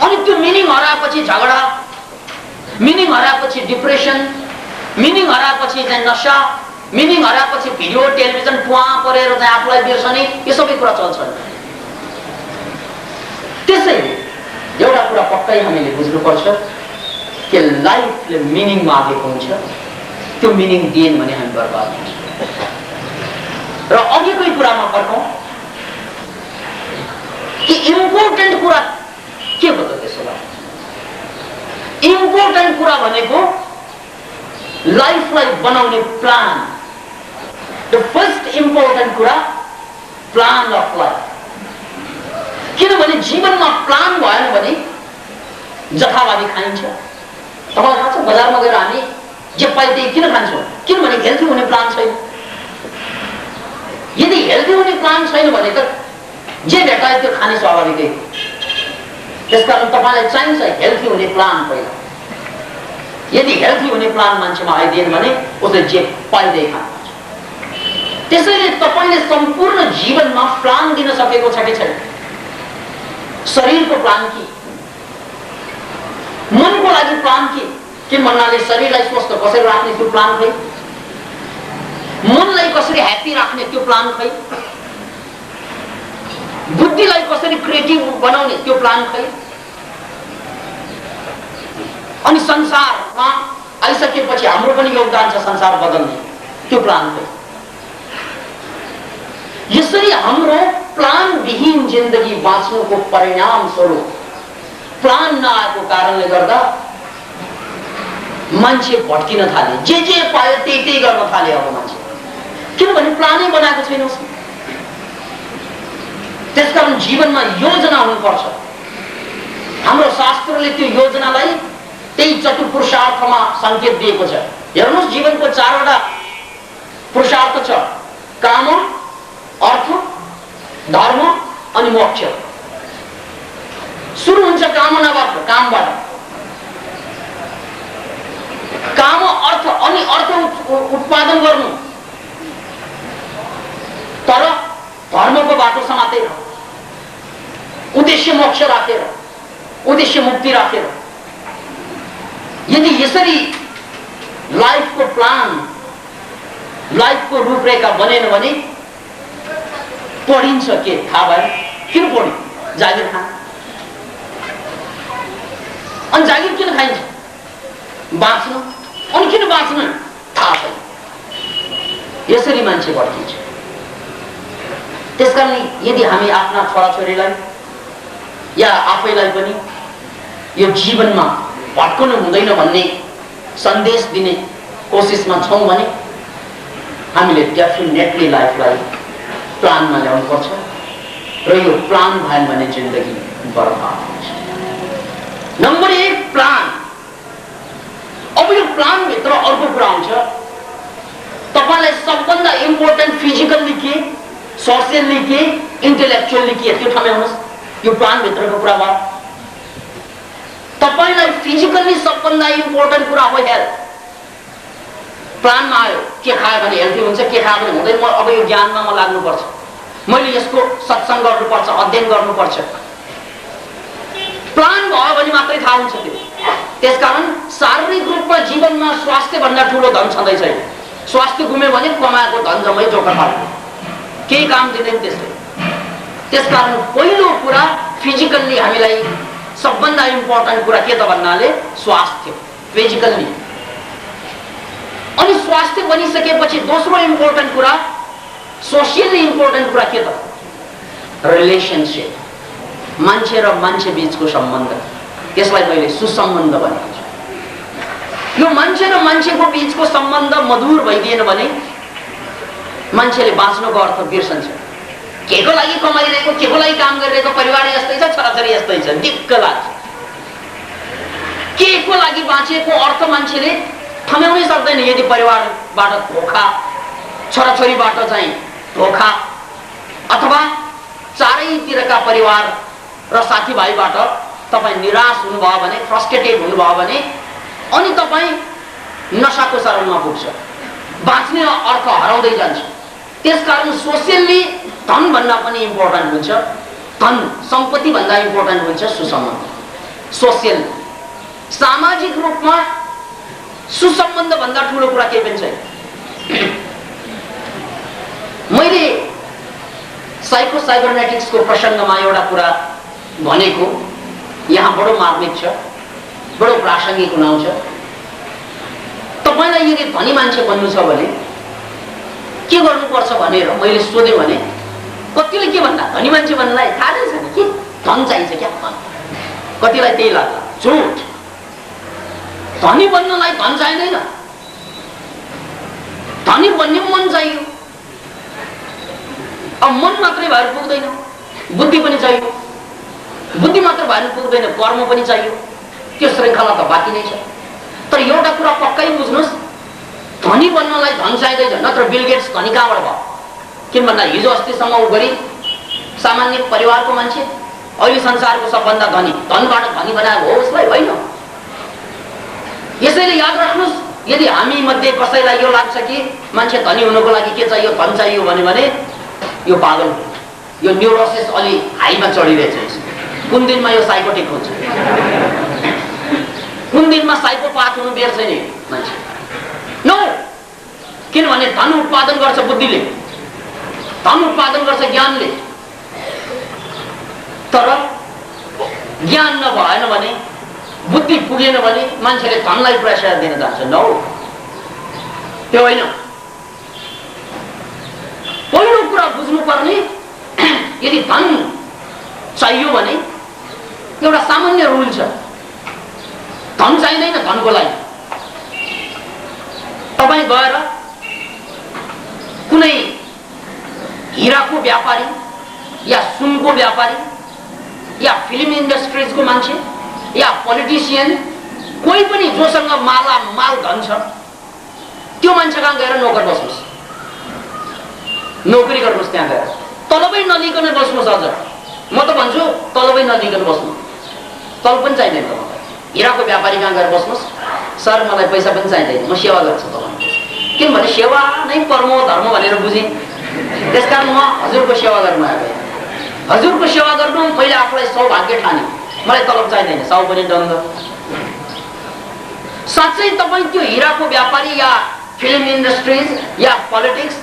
अनि त्यो मिनिङ हराएपछि झगडा, मिनिङ हराएपछि डिप्रेसन, मिनिङ हराएपछि चाहिँ नशा, मिनिङ हराएपछि भिडियो टेलिभिजन पुवा परेर चाहिँ आफूलाई बिर्सने, यो सबै कुरा चल्छन्। त्यसैले एउटा कुरा पक्कै हामीले बुझ्नुपर्छ कि लाइफले मिनिङ मागेको हुन्छ, त्यो मिनिङ दिएन भने हामी बर्बाद हुन्छ। र अघिकै कुरामा फर्कौँ, कि इम्पोर्टेन्ट कुरा के हो त त्यसो भए? इम्पोर्टेन्ट कुरा भनेको लाइफलाई बनाउने प्लान। द फर्स्ट इम्पोर्टेन्ट कुरा प्लान अफ लाइफ। किनभने जीवनमा प्लान भएन भने जथाभावी खाइन्छ। तपाईलाई थाहा छ बजारमा गएर हामी जे पाए त्यही किन खान्छौँ? किनभने हेल्दी हुने प्लान छैन। यदि हेल्दी हुने प्लान छैन भने त जे भेटायो त्यो खाने स्वाभाविकै। त्यसकारण तपाईलाई चाहिन्छ हेल्दी हुने प्लान पहिला। यदि हेल्दी हुने प्लान मान्छेमा आइदिएन भने उसले जे पाइदै खान्छ। त्यसैले तपाईले सम्पूर्ण जीवनमा प्लान दिन सकेको छ कि छैन? शरीरको प्लान के, मनको लागि प्लान के भन्नाले शरीरलाई स्वस्थ कसरी राख्ने त्यो प्लान खै, मनलाई कसरी ह्याप्पी राख्ने त्यो प्लान खै, बुद्धिलाई कसरी क्रिएटिभ बनाउने त्यो प्लान खै, अनि संसारमा आइसकेपछि हाम्रो पनि योगदान छ संसार बदल्ने त्यो प्लान खै। यसरी हाम्रो प्लान विहीन जिन्दगी बाँच्नुको परिणाम स्वरूप प्लान नआएको कारणले गर्दा मान्छे भट्किन थाले। जे पायो त्यही गर्न थाले अब मान्छे, किनभने प्लानै बनाएको छैन उसले। त्यसकारण जीवनमा योजना हुनुपर्छ। हाम्रो शास्त्रले त्यो योजनालाई त्यही चतुर्पुरुषार्थमा संकेत दिएको छ। हेर्नुहोस्, जीवनको 4वटा पुरुषार्थ छ: काम, अर्थ, धर्म अनि मोक्ष। सुरु हुन्छ कामनाबाट, कामबाट। काम, अर्थ अनि अर्थ उत्पादन गर्नु, तर धर्मको बाटो समातेर, उद्देश्य मोक्ष राखेर, उद्देश्य मुक्ति राखेर। यदि यसरी लाइफको प्लान, लाइफको रूपरेखा बनेन भने पढिन्छ के थाहा भएन। किन पढ्यो? जागिर खान। अनि जागिर किन खाइन्छ? बाँच्नु। अनि किन बाँच्नु? थाहा छैन। यसरी मान्छे भड्किन्छ। त्यसकारण यदि हामी आफ्ना छोराछोरीलाई या आफैलाई पनि यो जीवनमा भट्कनु हुँदैन भन्ने सन्देश दिने कोसिसमा छौँ भने हामीले डेफिनेटली लाइफलाई प्लानमा ल्याउनु पर्छ र यो प्लान भएन भने जिन्दगी बर्बाद हुन्छ। Number 1 plan. अब यो प्लान भित्र अर्को कुरा आउँछ। तपाईलाई सबभन्दा इम्पोर्टेन्ट फिजिकल्ली के, सोसियल्ली के, इन्टेलेक्चुअल्ली के, त्यो ठम्याउनुहोस्। यो प्लान भित्रको कुरा भयो। तपाईलाई फिजिकल्ली सबभन्दा इम्पोर्टेन्ट कुरा हो हेल्थ। प्लानमा आयो के खायो भने हेल्थी हुन्छ, के खायो भने हुँदैन। अब यो ज्ञानमा म लाग्नुपर्छ, मैले यसको सत्संग गर्नुपर्छ, अध्ययन गर्नुपर्छ। प्लान भयो भने मात्रै थाहा हुन्छ त्यो। त्यसकारण शारीरिक रूपमा जीवनमा स्वास्थ्य भन्दा ठुलो धन छँदै छैन। स्वास्थ्य गुम्यो भने कमाएको धन जम्मै जोकर पार्यो, केही काम दिँदैन त्यसले। त्यसकारण पहिलो कुरा फिजिकल्ली हामीलाई सबभन्दा इम्पोर्टेन्ट कुरा के त भन्नाले स्वास्थ्य, फिजिकल्ली। अनि स्वास्थ्य बनिसकेपछि दोस्रो इम्पोर्टेन्ट कुरा, सोसियली इम्पोर्टेन्ट कुरा के त? रिलेसनशिप, मान्छे र मान्छे बीचको सम्बन्ध। त्यसलाई मैले सुसम्बन्ध भनेको छु। यो मान्छे र मान्छेको बीचको सम्बन्ध मधुर भइदिएन भने मान्छेले बाँच्नुको अर्थ बिर्सन्छ। केको लागि कमाइरहेको, केको लागि काम गरिरहेको परिवार यस्तै छ, छोराछोरी यस्तै छ, दिक्क लाग्छ। केको लागि बाँचेको अर्थ मान्छेले ठम्याउनै सक्दैन यदि परिवारबाट धोका, छोराछोरीबाट चाहिँ धोका, अथवा चारैतिरका परिवार र साथीभाइबाट तपाईँ निराश हुनुभयो भने, फ्रस्ट्रेटेड हुनुभयो भने अनि तपाईँ नशाको शरणमा पुग्छ, बाँच्ने अर्थ हराउँदै जान्छ। त्यसकारण सोसियल्ली धन भन्दा पनि इम्पोर्टेन्ट हुन्छ, धन सम्पत्ति भन्दा इम्पोर्टेन्ट हुन्छ सुसम्बन्ध। सोसियल, सामाजिक रूपमा सुसम्बन्ध भन्दा ठुलो कुरा केही पनि छैन। मैले साइकोसाइबरनेटिक्सको प्रसङ्गमा एउटा कुरा भनेको यहाँ बडो मार्मिक छ, बडो प्रासङ्गिक हुनुहुन्छ। तपाईलाई यदि धनी मान्छे बन्नु छ भने के गर्नुपर्छ भनेर मैले सोधेँ भने कतिले के भन्दा धनी मान्छे बन्नलाई थाहा नै छैन के धन चाहिन्छ क्या? कतिलाई त्यही लाग्ला, झुट। धनी बन्नलाई धन चाहिँदैन, धनी बन्ने मन चाहियो। अब मन मात्रै भएर पुग्दैन, बुद्धि पनि चाहियो। बुद्धि मात्र भएर पुग्दैन, कर्म पनि चाहियो। त्यो श्रृङ्खला त बाँकी नै छ। तर एउटा कुरा पक्कै बुझ्नुहोस्, धनी बन्नलाई धन चाहिँदैन, नत्र बिल गेट्स धनी कहाँबाट भयो? किन भन्दा हिजो अस्तिसम्म ऊ गरी सामान्य परिवारको मान्छे, अहिले संसारको सबभन्दा धनी, धनबाट धनी बनाएको हो उसलाई? होइन। यसैले याद राख्नुहोस्, यदि हामी मध्ये कसैलाई यो लाग्छ कि मान्छे धनी हुनको लागि के चाहियो, धन चाहियो भने यो पागल हो। यो न्युरोसिस अलि हाईमा चढिरहेछ। कुन दिनमा यो साइकोटिक हुन्छ, कुन दिनमा साइकोपाथ हुनु बेर छैन मान्छे। नो, किनभने धन उत्पादन गर्छ बुद्धिले, धन उत्पादन गर्छ ज्ञानले। तर ज्ञान नभएन भने, बुद्धि पुगेन भने मान्छेले धनलाई प्रेसर दिन जान्छ। नो, त्यो होइन। पहिलो कुरा बुझ्नुपर्ने, यदि धन चाहियो भने एउटा सामान्य रुल छ, धन चाहिँदैन धनको लागि। तपाईँ गएर कुनै हिराको व्यापारी या सुनको व्यापारी या फिल्म इन्डस्ट्रिजको मान्छे या पोलिटिसियन, कोही पनि जोसँग माल धन छ, त्यो मान्छे कहाँ गएर नोकर बस्नुहोस्, नोकरी गर्नुहोस्। त्यहाँ गएर तलबै नलिकन बस्नुहोस्। अझ म त भन्छु तलबै नलिकन बस्नु, तल पनि चाहिँदैन तपाईँलाई। हिराको व्यापारी कहाँ गएर बस्नुहोस्, सर मलाई पैसा पनि चाहिँदैन, म सेवा गर्छु तपाईँ। किनभने सेवा नै परमो धर्म भनेर बुझेँ, त्यसकारण म हजुरको सेवा गर्नु आएको। हजुरको सेवा गर्नु मैले आफूलाई सौभाग्य ठाने। मलाई तलब चाहिँदैन, साउ पनि दण्ड। साँच्चै तपाईँ त्यो हिराको व्यापारी या फिल्म इन्डस्ट्रिज या पोलिटिक्स,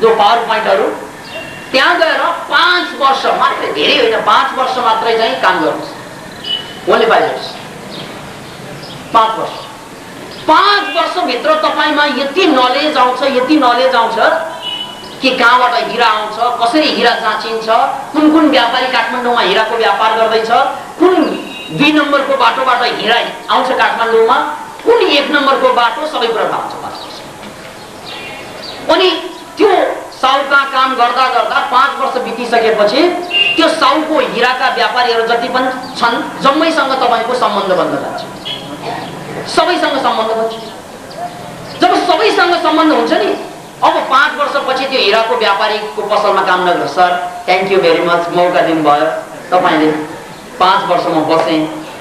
जो पावर पोइन्टहरू, त्यहाँ गएर 5 वर्ष मात्रै, धेरै होइन 5 वर्ष मात्रै चाहिँ काम गर्नुहोस्। ओन्ली 5 years, 5 वर्ष। 5 वर्षभित्र तपाईँमा यति नलेज आउँछ कि कहाँबाट हिरा आउँछ, कसरी हिरा जाँचिन्छ, कुन कुन व्यापारी काठमाडौँमा हिराको व्यापार गर्दैछ, कुन 2 नम्बरको बाटोबाट हिरा आउँछ काठमाडौँमा, कुन 1 नम्बरको बाटो, सबै कुरा थाहा हुन्छ 5 वर्ष। अनि त्यो साउका काम गर्दा गर्दा 5 वर्ष बितिसकेपछि त्यो साउको हिराका व्यापारीहरू जति पनि छन्, जम्मैसँग तपाईँको सम्बन्ध बन्न जान्छ। सबैसँग सम्बन्ध बन्छ। जब सबैसँग सम्बन्ध हुन्छ नि, अब 5 वर्षपछि त्यो हिराको व्यापारीको पसलमा काम नगर, sir thank you very much, मौका दिनुभयो तपाईँले, 5 वर्ष म बसेँ,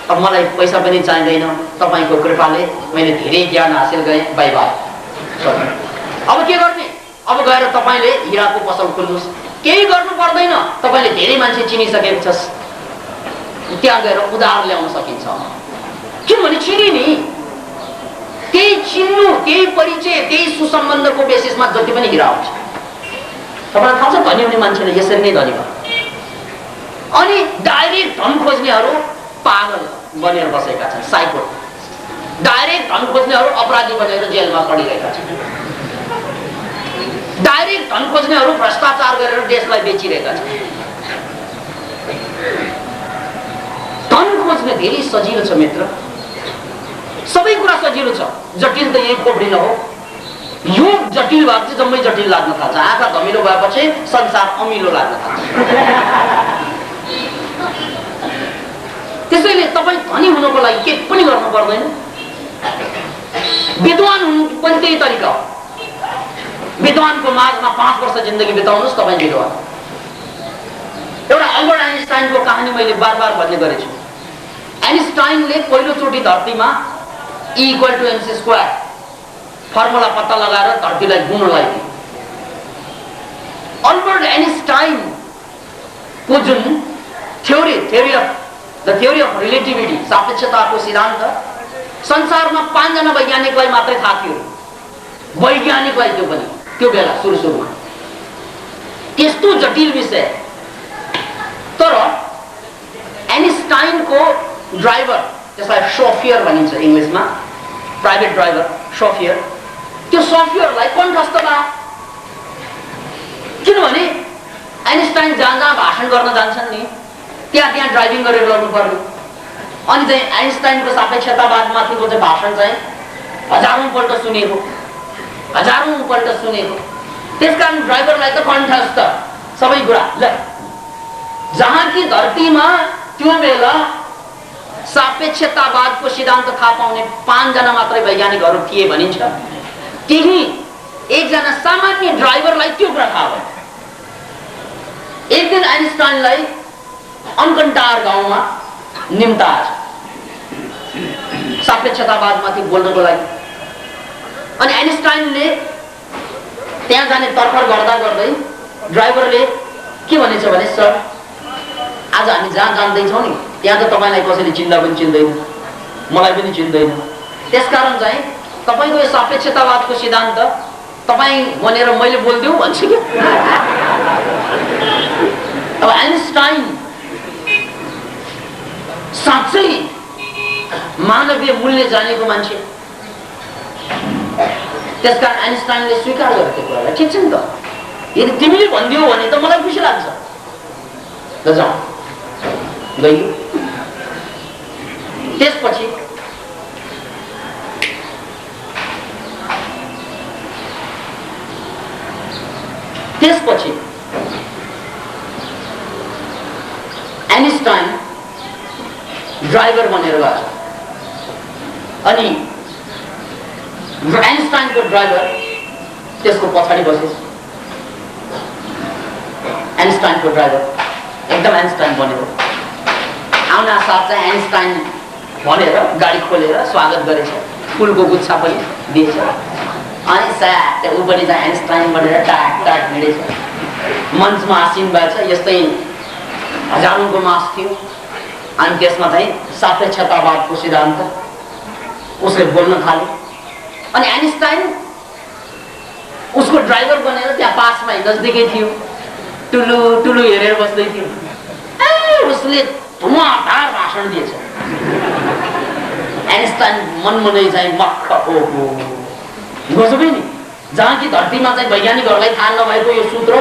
अब मलाई पैसा पनि चाहिँदैन, तपाईँको कृपाले मैले धेरै ज्ञान हासिल गरेँ, बाई बाई। अब के गर्ने? अब गएर तपाईँले हिराको पसल खोल्नुहोस्, केही गर्नु पर्दैन, तपाईँले धेरै मान्छे चिनिसकेको छ, त्यहाँ गएर उधार ल्याउन सकिन्छ। किनभने चिने नि, त्यही चिन्नु, त्यही परिचय, त्यही सुसम्बन्धको बेसिसमा जति पनि हिरा आउँछ। तपाईँलाई थाहा छ धनी हुने मान्छेले यसरी नै धनी भयो। अनि डाइरेक्ट धन खोज्नेहरू पागल बनेर बसेका छन्, साइको। डाइरेक्ट धन खोज्नेहरू अपराधी बनेर जेलमा पडिरहेका छन्। डाइरेक्ट धन खोज्नेहरू भ्रष्टाचार गरेर देशलाई बेचिरहेका छन्। धन खोज्ने धेरै सजिलो छ मित्र, सबै कुरा सजिलो छ, जटिल त यही कोब्रिन हो। यो जटिल भाग चाहिँ जम्मै जटिल लाग्न थाल्छ। आँखा धमिलो भएपछि संसार अमिलो लाग्न थाल्छ। त्यसैले तपाईँ धनी हुनको लागि के पनि गर्नु पर्दैन। विद्वान हुनु पनि त्यही तरिका हो। विद्वानको माझमा 5 वर्ष जिन्दगी बिताउनुहोस्, तपाईँ विद्वान। एउटा अल्बर्ट आइन्स्टाइनको कहानी मैले बार बार भन्ने गरेछु। आइन्स्टाइनले पहिलोचोटि धरतीमा E = mc² फर्मुला पत्ता लगाएर धरतीलाई गुण लगाइदिए। अल्बर्ट आइन्स्टाइनको जुन थ्योरी अफ रिलेटिभिटी, सापेक्षताको सिद्धान्त, संसारमा 5 जना वैज्ञानिकलाई मात्रै थाहा थियो। वैज्ञानिकलाई त्यो पनि त्यो बेला सुरुमा त्यस्तो जटिल विषय। तर आइन्स्टाइनको ड्राइभर, त्यसलाई सोफियर भनिन्छ इङ्ग्लिसमा, प्राइभेट ड्राइभर सोफियर, त्यो सोफियरलाई कण्ठस्थ भयो। किनभने आइन्स्टाइन जहाँ जहाँ भाषण गर्न जान्छन् नि, त्यहाँ ड्राइभिङ गरेर लड्नु पर्ने। अनि चाहिँ आइन्स्टाइनको सापेक्षतावादमाथिको चाहिँ भाषण चाहिँ हजारौँपल्ट सुनेको, हजारौँपल्ट सुनेको। त्यसकारण ड्राइभरलाई त कण्ठस्थ सबै कुरा। ल जहाँ कि धरतीमा त्यो बेला सापेक्षतावादको सिद्धान्त थाहा पाउने 5 जना मात्रै वैज्ञानिकहरू थिए भनिन्छ। त्यही एकजना सामान्य ड्राइभरलाई त्यो कुरा थाहा भयो। एक दिन आइन्स्टाइनलाई अनकन्टार गाउँमा निम्ता आछ सापेक्षतावादमाथि बोल्नको लागि। अनि आइन्स्टाइनले त्यहाँ जाने तर्खर गर्दा गर्दै ड्राइभरले के भनेछ भने, सर आज हामी जहाँ जाँदैछौँ नि त्यहाँ त तपाईँलाई कसैले चिन्दा पनि चिन्दैन, मलाई पनि चिन्दैन। त्यसकारण चाहिँ तपाईँको यो सापेक्षतावादको सिद्धान्त तपाईँ भनेर मैले बोलिदेऊ भन्छ कि। अब आइन्स्टाइन साँच्चै मानवीय मूल्य जानेको मान्छे। त्यसकारण आइन्स्टाइनले स्वीकार गरेको कुरालाई, ठिक छ नि त, यदि तिमीले भनिदियो भने त मलाई खुसी लाग्छ। ल जाऊ, गयो। त्यसपछि आइन्स्टाइन ड्राइभर बनेर गयो। अनि आइन्स्टाइनको ड्राइभर त्यसको पछाडि बसेछ। आइन्स्टाइनको ड्राइभर एकदम आइन्स्टाइन बनेको। आउन साथ चाहिँ आइन्स्टाइन भनेर गाडी खोलेर स्वागत गरेछ, फुलको गुच्छा पनि दिएछ। अनि साथ ऊ पनि चाहिँ आइन्स्टाइन भनेर टाक टाक हिँडेछ। मञ्चमा आसीन भएछ। यस्तै हजारौँको मास थियो। अनि त्यसमा चाहिँ सापेक्षतावादको सिद्धान्त उसले बोल्न थाल्यो। अनि आइन्स्टाइन उसको ड्राइभर बनेर त्यहाँ पासमा नजदिकै थियो, टुलु टुलु हेरेर बस्दै थियो। उसले धुवाधार भाषण दिएछ। आइन्स्टाइन मनमनै चाहिँ मक्ख, ओहो गजबै नि। जहाँ कि धरतीमा चाहिँ वैज्ञानिकहरूलाई थाहा नभएको यो सूत्र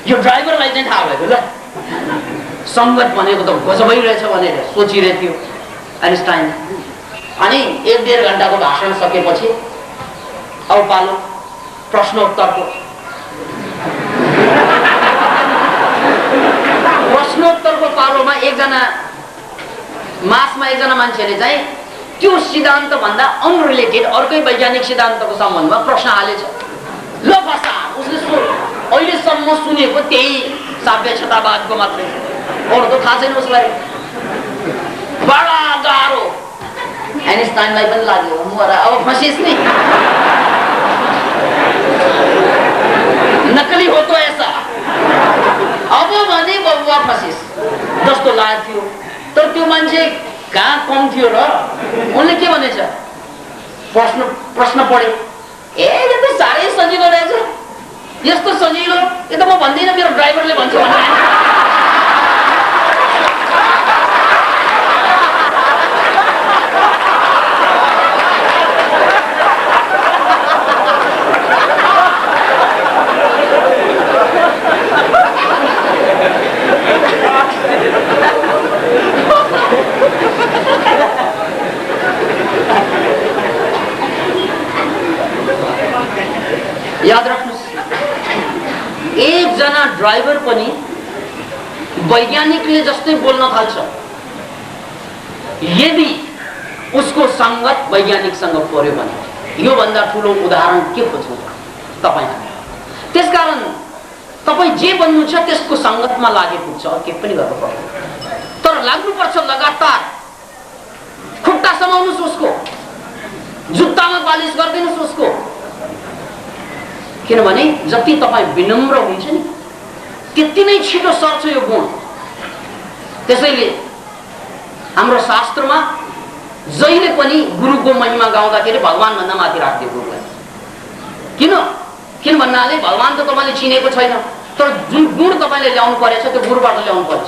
यो ड्राइभरलाई चाहिँ थाहा भएको। ल सङ्गत भनेको त गजबै रहेछ भनेर सोचिरहेको थियो आइन्स्टाइन। अनि 1-1.5 घण्टाको भाषण सकेपछि अब पालो प्रश्नोत्तरको। प्रश्नोत्तरको पालोमा मासमा एकजना मान्छेले चाहिँ त्यो सिद्धान्त भन्दा अनरिलेटेड अर्कै वैज्ञानिक सिद्धान्तको सम्बन्धमा प्रश्न हालेछ। ल बसा, उसले अहिलेसम्म सुनेको त्यही सापेक्षतावादको मात्रै, अरू त थाहा छैन उसलाई। बडा गाह्रो। आइन्स्टाइनलाई पनि लाग्यो अब फसिस नि, नकली हो तो ऐसा, अब भने बबुवा फसिस जस्तो लागेको थियो। तर त्यो मान्छे कहाँ कम थियो र उनले के भनेछ, प्रश्न पढे, यो त साह्रै सजिलो रहेछ, यस्तो सजिलो यो त म भन्दिनँ, मेरो ड्राइभरले भन्छ भने। याद राख्नुहोस्, एकजना ड्राइभर पनि वैज्ञानिकले जस्तै बोल्न थाल्छ यदि उसको संगत वैज्ञानिकसँग पर्यो भने। यो भन्दा ठुलो उदाहरण के खोज्नु तपाईँ? त्यसकारण तपाईँ जे बन्नु छ त्यसको संगतमा लागे पुग्छ, के पनि गर्नु पर्छ। तर लाग्नुपर्छ लगातार। खुट्टा समाउनुहोस् उसको, जुत्तामा पालिस गरिदिनुहोस् उसको। किनभने जति तपाईँ विनम्र हुन्छ नि त्यति नै छिटो सर्छ यो गुण। त्यसैले हाम्रो शास्त्रमा जहिले पनि गुरुको महिमा गाउँदाखेरि भगवान भन्दा माथि राख्दियो गुरुलाई। किन भन्नाले भगवान त तपाईँले चिनेको छैन, तर जुन गुण तपाईँले ल्याउनु परेछ त्यो गुरुबाट ल्याउनु पर्छ।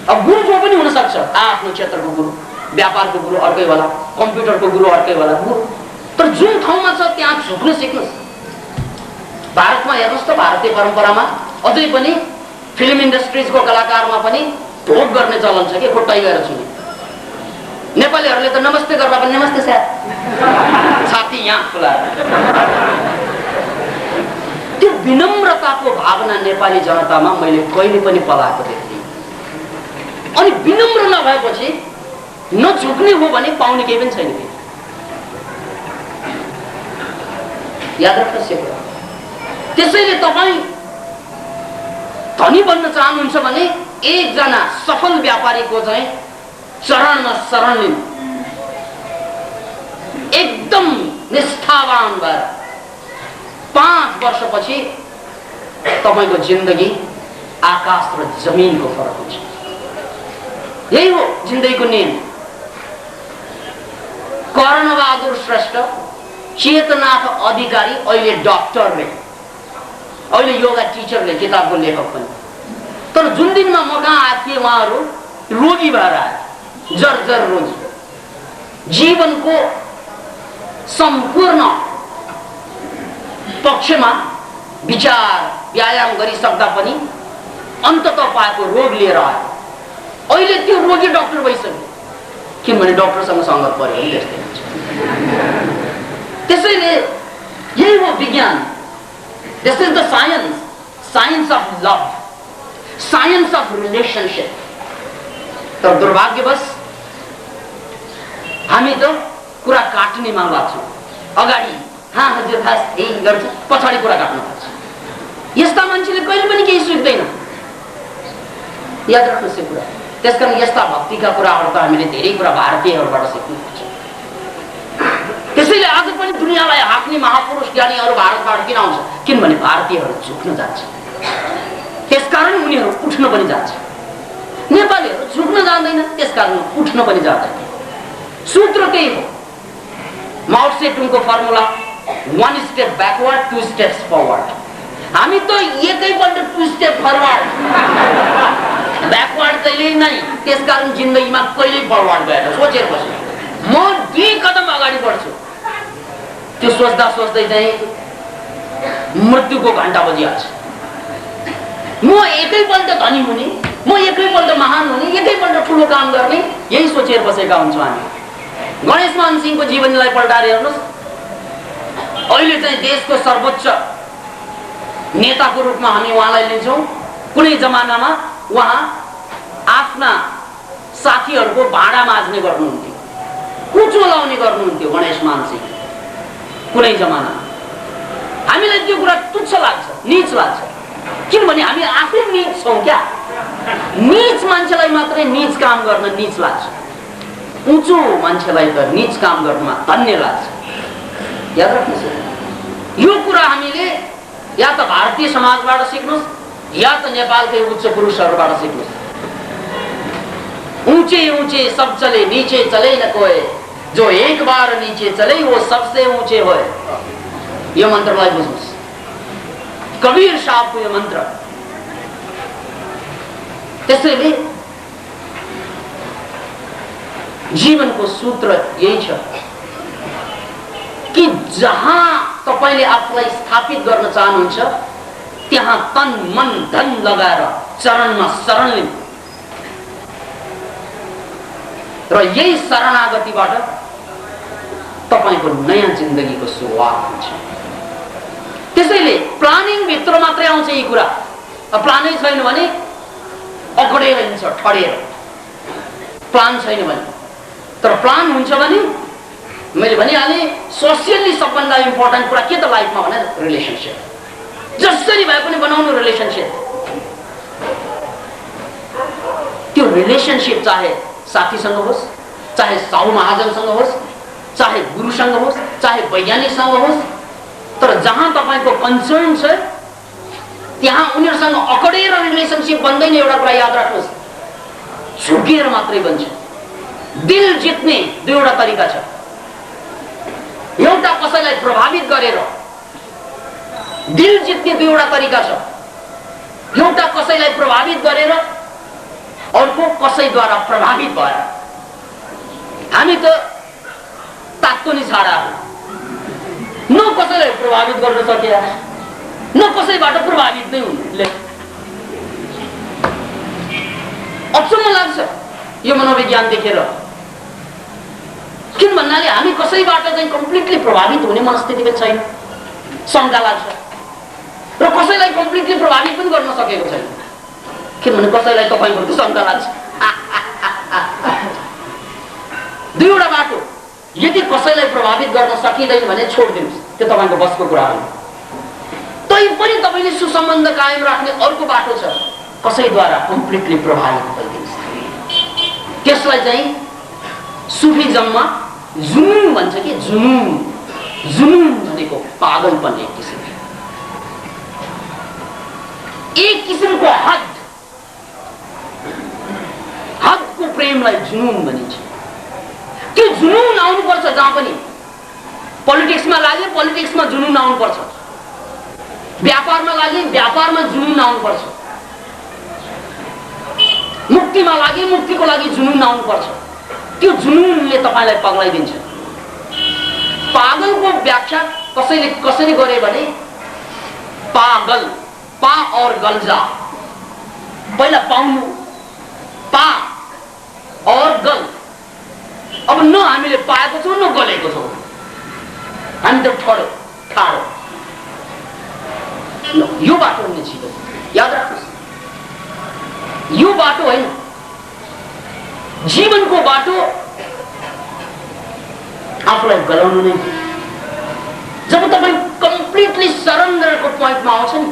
अब गुरु जो पनि हुन सक्छ, आफ्नो क्षेत्रको गुरु, व्यापारको गुरु अर्कै होला, कम्प्युटरको गुरु अर्कै होला गुरु। तर जुन ठाउँमा छ त्यहाँ झुक्न सिक्नुहोस्। भारतमा हेर्नुहोस् त, भारतीय परम्परामा अझै पनि फिल्म इन्डस्ट्रीजको कलाकारमा पनि ढोक गर्ने चलन छ कि खुट्टाइ गएर छुने। नेपालीहरूले त नमस्ते गर्दा पनि नमस्ते साथ छाती यहाँ खुलाएर। त्यो विनम्रताको भावना नेपाली जनतामा मैले कहिले पनि पलाएको देख्दिनँ। अनि विनम्र नभएपछि नझुक्ने हो भने पाउने केही पनि छैन। याद राख्नुहोस् यो कुरा। त्यसैले तपाईँ धनी बन्न चाहनुहुन्छ भने एकजना सफल व्यापारीको चाहिँ चरणमा शरण लिनु, एकदम निष्ठावान भएर 5 वर्षपछि तपाईको जिन्दगी आकाश र जमिनको फरक हुन्छ। यही हो जिन्दगीको नियम। कर्णबहादुर श्रेष्ठ, चेतनाथ अधिकारी, अहिले डाक्टरले, अहिले योगा टिचरले, किताबको लेखक पनि। तर जुन दिनमा म कहाँ आए थिए उहाँहरू रोगी भएर आए, जर्जर रोगी। जीवनको सम्पूर्ण पक्षमा विचार व्यायाम गरिसक्दा पनि अन्ततः पाएको रोग लिएर आयो। अहिले त्यो रोगी डाक्टर भइसक्यो, किनभने डाक्टरसँग सङ्गत पर्यो नि त्यस्तै हुन्छ। त्यसैले यही हो विज्ञान। This is the science, science of love, science of relationship. तर दुर्भाग्यवश हामी त कुरा काट्नेमा लाग्छौँ। अगाडि हाँ हजुर खास यही गर्छ, पछाडि कुरा काट्नु पर्छ। यस्ता मान्छेले कहिले पनि केही सिक्दैन। याद राख्नुहोस् यो कुरा। त्यसकारण यस्ता भक्तिका कुराहरू त हामीले धेरै कुरा भारतीयहरूबाट सिक्नुपर्छ। त्यसैले आज पनि दुनियाँलाई हाँक्ने महापुरुष ज्ञानीहरू भारतबाट किन आउँछ? किनभने भारतीयहरू झुक्न जान्छ, त्यसकारण उनीहरू उठ्न पनि जान्छ। नेपालीहरू झुक्न जान्दैन, त्यसकारण उठ्न पनि जाँदैन। सूत्र त्यही हो। माओ सेतुङको formula 1 step backward 2 steps forward. हामी त एकैपल्ट 2 स्टेप फरवर्ड, ब्याकवर्ड कहिल्यै नै। त्यसकारण जिन्दगीमा कहिल्यै फरवर्ड भएर सोचेर बस्नु, म 2 कदम अगाडि बढ्छु। त्यो सोच्दा सोच्दै चाहिँ मृत्युको घण्टा बजिहाल्छ। म एकैपल्ट धनी हुने, म एकैपल्ट महान हुने, एकैपल्ट ठुलो काम गर्ने, यही सोचेर बसेका हुन्छौँ हामी। गणेश मान सिंहको जीवनीलाई पल्टाएर हेर्नुहोस्। अहिले चाहिँ देशको सर्वोच्च नेताको रूपमा हामी उहाँलाई लिन्छौँ। कुनै जमानामा उहाँ आफ्ना साथीहरूको भाँडा माझ्ने गर्नुहुन्थ्यो, कुचो लाउने गर्नुहुन्थ्यो गणेश मान सिंह। कुनै जमाना हामीलाई त्यो कुरा तुच्छ लाग्छ, नीच लाग्छ, किनभने हामी आफै नीच छौँ क्या। नीच मान्छेलाई मात्रै नीच काम गर्न नीच लाग्छ, उँचो मान्छेलाई त नीच काम गर्नमा धन्य लाग्छ। याद राख्नुहोस् यो कुरा। हामीले या त भारतीय समाजबाट सिक्नुहोस् या त नेपालकै उच्च पुरुषहरूबाट सिक्नुहोस्। ऊंचे ऊंचे सब चले, नीचे चले न कोई, जो एक बार नीचे चले वो सबसे ऊंचे होए। यो मन्त्रलाई बुझ्नुहोस्, कबीर साहबको यो मन्त्र। त्यसैले जीवनको सूत्र यही छ कि जहाँ तपाईले आफूलाई स्थापित गर्न चाहनुहुन्छ त्यहाँ तन मन धन लगाएर चरणमा शरण लिनु र यही शरणागतिबाट तपाईको नयाँ जिन्दगीको सुरुवात हुन्छ। त्यसैले प्लानिङ भित्र मात्रै आउँछ यी कुरा। प्लानै छैन भने अकडेर हिँड्छ, ठडेर। प्लान छैन भने, तर प्लान हुन्छ भने मैले भनिहालेँ सोसियली सबभन्दा इम्पोर्टेन्ट कुरा के त लाइफमा भने रिलेसनसिप। जसरी भए पनि बनाउनु रिलेसनसिप। त्यो रिलेसनसिप चाहे साथीसँग होस्, चाहे साहु महाजनसँग होस्, चाहे गुरुसँग होस्, चाहे वैज्ञानिकसँग होस्, तर जहाँ तपाईको कन्सर्न छ त्यहाँ उनीहरुसँग अकडेर रिलेसनसिप बन्दैन। एउटा कुरा याद राख्नुहोस्, झुकेर मात्रै बन्छ। दिल जित्ने दुईवटा तरिका छ। एउटा कसैलाई प्रभावित गरेर दिल जित्ने दुईवटा तरिका छ। एउटा कसैलाई प्रभावित गरेर, अर्को कसैद्वारा प्रभावित भएर। हामी त तातो नि छाडा, न कसैलाई प्रभावित गर्न सके, न कसैबाट प्रभावित नै हुने। अचम्म लाग्छ यो मनोविज्ञान देखेर। किन भन्नाले हामी कसैबाट चाहिँ कम्प्लिटली प्रभावित हुने मनस्थितिमा छैन, शङ्का लाग्छ। र कसैलाई कम्प्लिटली प्रभावित पनि गर्न सकेको छैन, किनभने कसैलाई तपाईँको शङ्का लाग्छ। दुईवटा बाटो, यदि कसैलाई प्रभावित गर्न सकिँदैन भने छोडिदिनुहोस्, त्यो तपाईँको बसको कुरा हो। तैपनि तपाईँले सुसम्बन्ध कायम राख्ने अर्को बाटो छ, कसैद्वारा कम्प्लिटली प्रभावित भइदिनुहोस्। त्यसलाई चाहिँ सुफिजममा जुनून भन्छ कि जुनून। जुनून भनेको पागलपन एक किसिमको, एक किसिमको हदको प्रेमलाई जुनून भनिन्छ। त्यो जुनून आउनुपर्छ जहाँ पनि। पोलिटिक्समा लाग्यो पोलिटिक्समा जुनून आउनुपर्छ, व्यापारमा लाग्यो व्यापारमा जुनून आउनुपर्छ, मुक्तिमा लाग्यो मुक्तिको लागि जुनून आउनुपर्छ। त्यो जुनूनले तपाईँलाई पग्लाइदिन्छ। पागलको व्याख्या कसैले गरे भने पागल, पा और गल्जा, पहिला पाउनु, पा और गल। अब न हामीले पाएको छौँ न गलेको छौँ, हामी त ठाडो। यो बाटो हुने छिटो याद राख्नुहोस्, यो बाटो होइन। जीवनको बाटो आफूलाई गलाउनु नै। जब तपाईँ कम्प्लिटली सरेन्डरको पोइन्टमा आउँछ नि,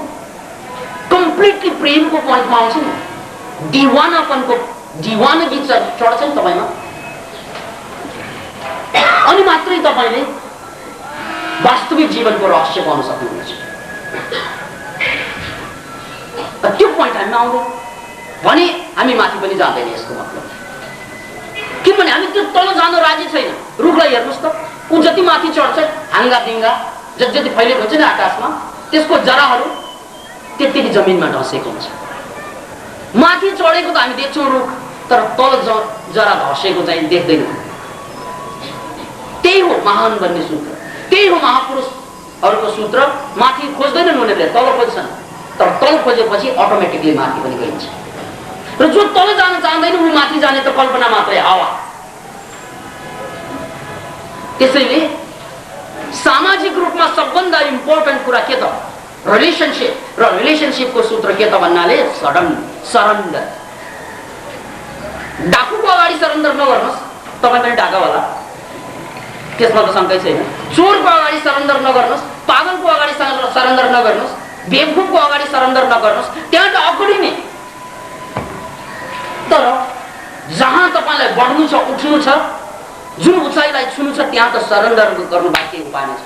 कम्प्लिटली प्रेमको पोइन्टमा आउँछ नि, दिवानापनको दिवानगी चढ्छ नि तपाईँमा, अनि मात्रै तपाईँले वास्तविक जीवनको रहस्य पाउन सक्नुहुनेछ। त्यो पोइन्ट हामीमा आउँदैन भने हामी माथि पनि जाँदैन यसको मतलब। किनभने हामी त्यो तल जान राजी छैन। रुखलाई हेर्नुहोस् त, ऊ जति माथि चढ्छ हाँगा दिङ्गा जति फैलिएको हुन्छ नि आकाशमा, त्यसको जराहरू त्यति जमिनमा ढसेको हुन्छ। माथि चढेको त हामी देख्छौँ रुख, तर तल जरा धसेको चाहिँ देख्दैनौँ। त्यही हो महान बन्ने सूत्र, त्यही हो महापुरुषहरूको सूत्र। माथि खोज्दैनन् उनीहरूले, तल खोज्छन्, तर तल खोजेपछि अटोमेटिकली माथि पनि गइन्छ। र जो तल जान चाहँदैन ऊ माथि जाने त कल्पना मात्रै, हावा। त्यसैले सामाजिक रूपमा सबभन्दा इम्पोर्टेन्ट कुरा के त? रिलेसनसिप। र रिलेसनसिपको सूत्र के त भन्नाले सरेन्डर। डाकुको अगाडि सरेन्डर नगर्नुहोस्, तपाईँ पनि डाका होला, त्यसमा त शङ्कै छैन। चोरको अगाडि सरेन्डर नगर्नुहोस्, पागलको अगाडि सरेन्डर नगर्नुहोस्, बेवकूफको अगाडि सरेन्डर नगर्नुहोस्, त्यहाँ त अगाडि। तर जहाँ तपाईँलाई बढ्नु छ, उठ्नु छ, जुन उचाइलाई छुनु छ, त्यहाँ त सरेन्डर गर्नु बाँकी उपाय नै छ।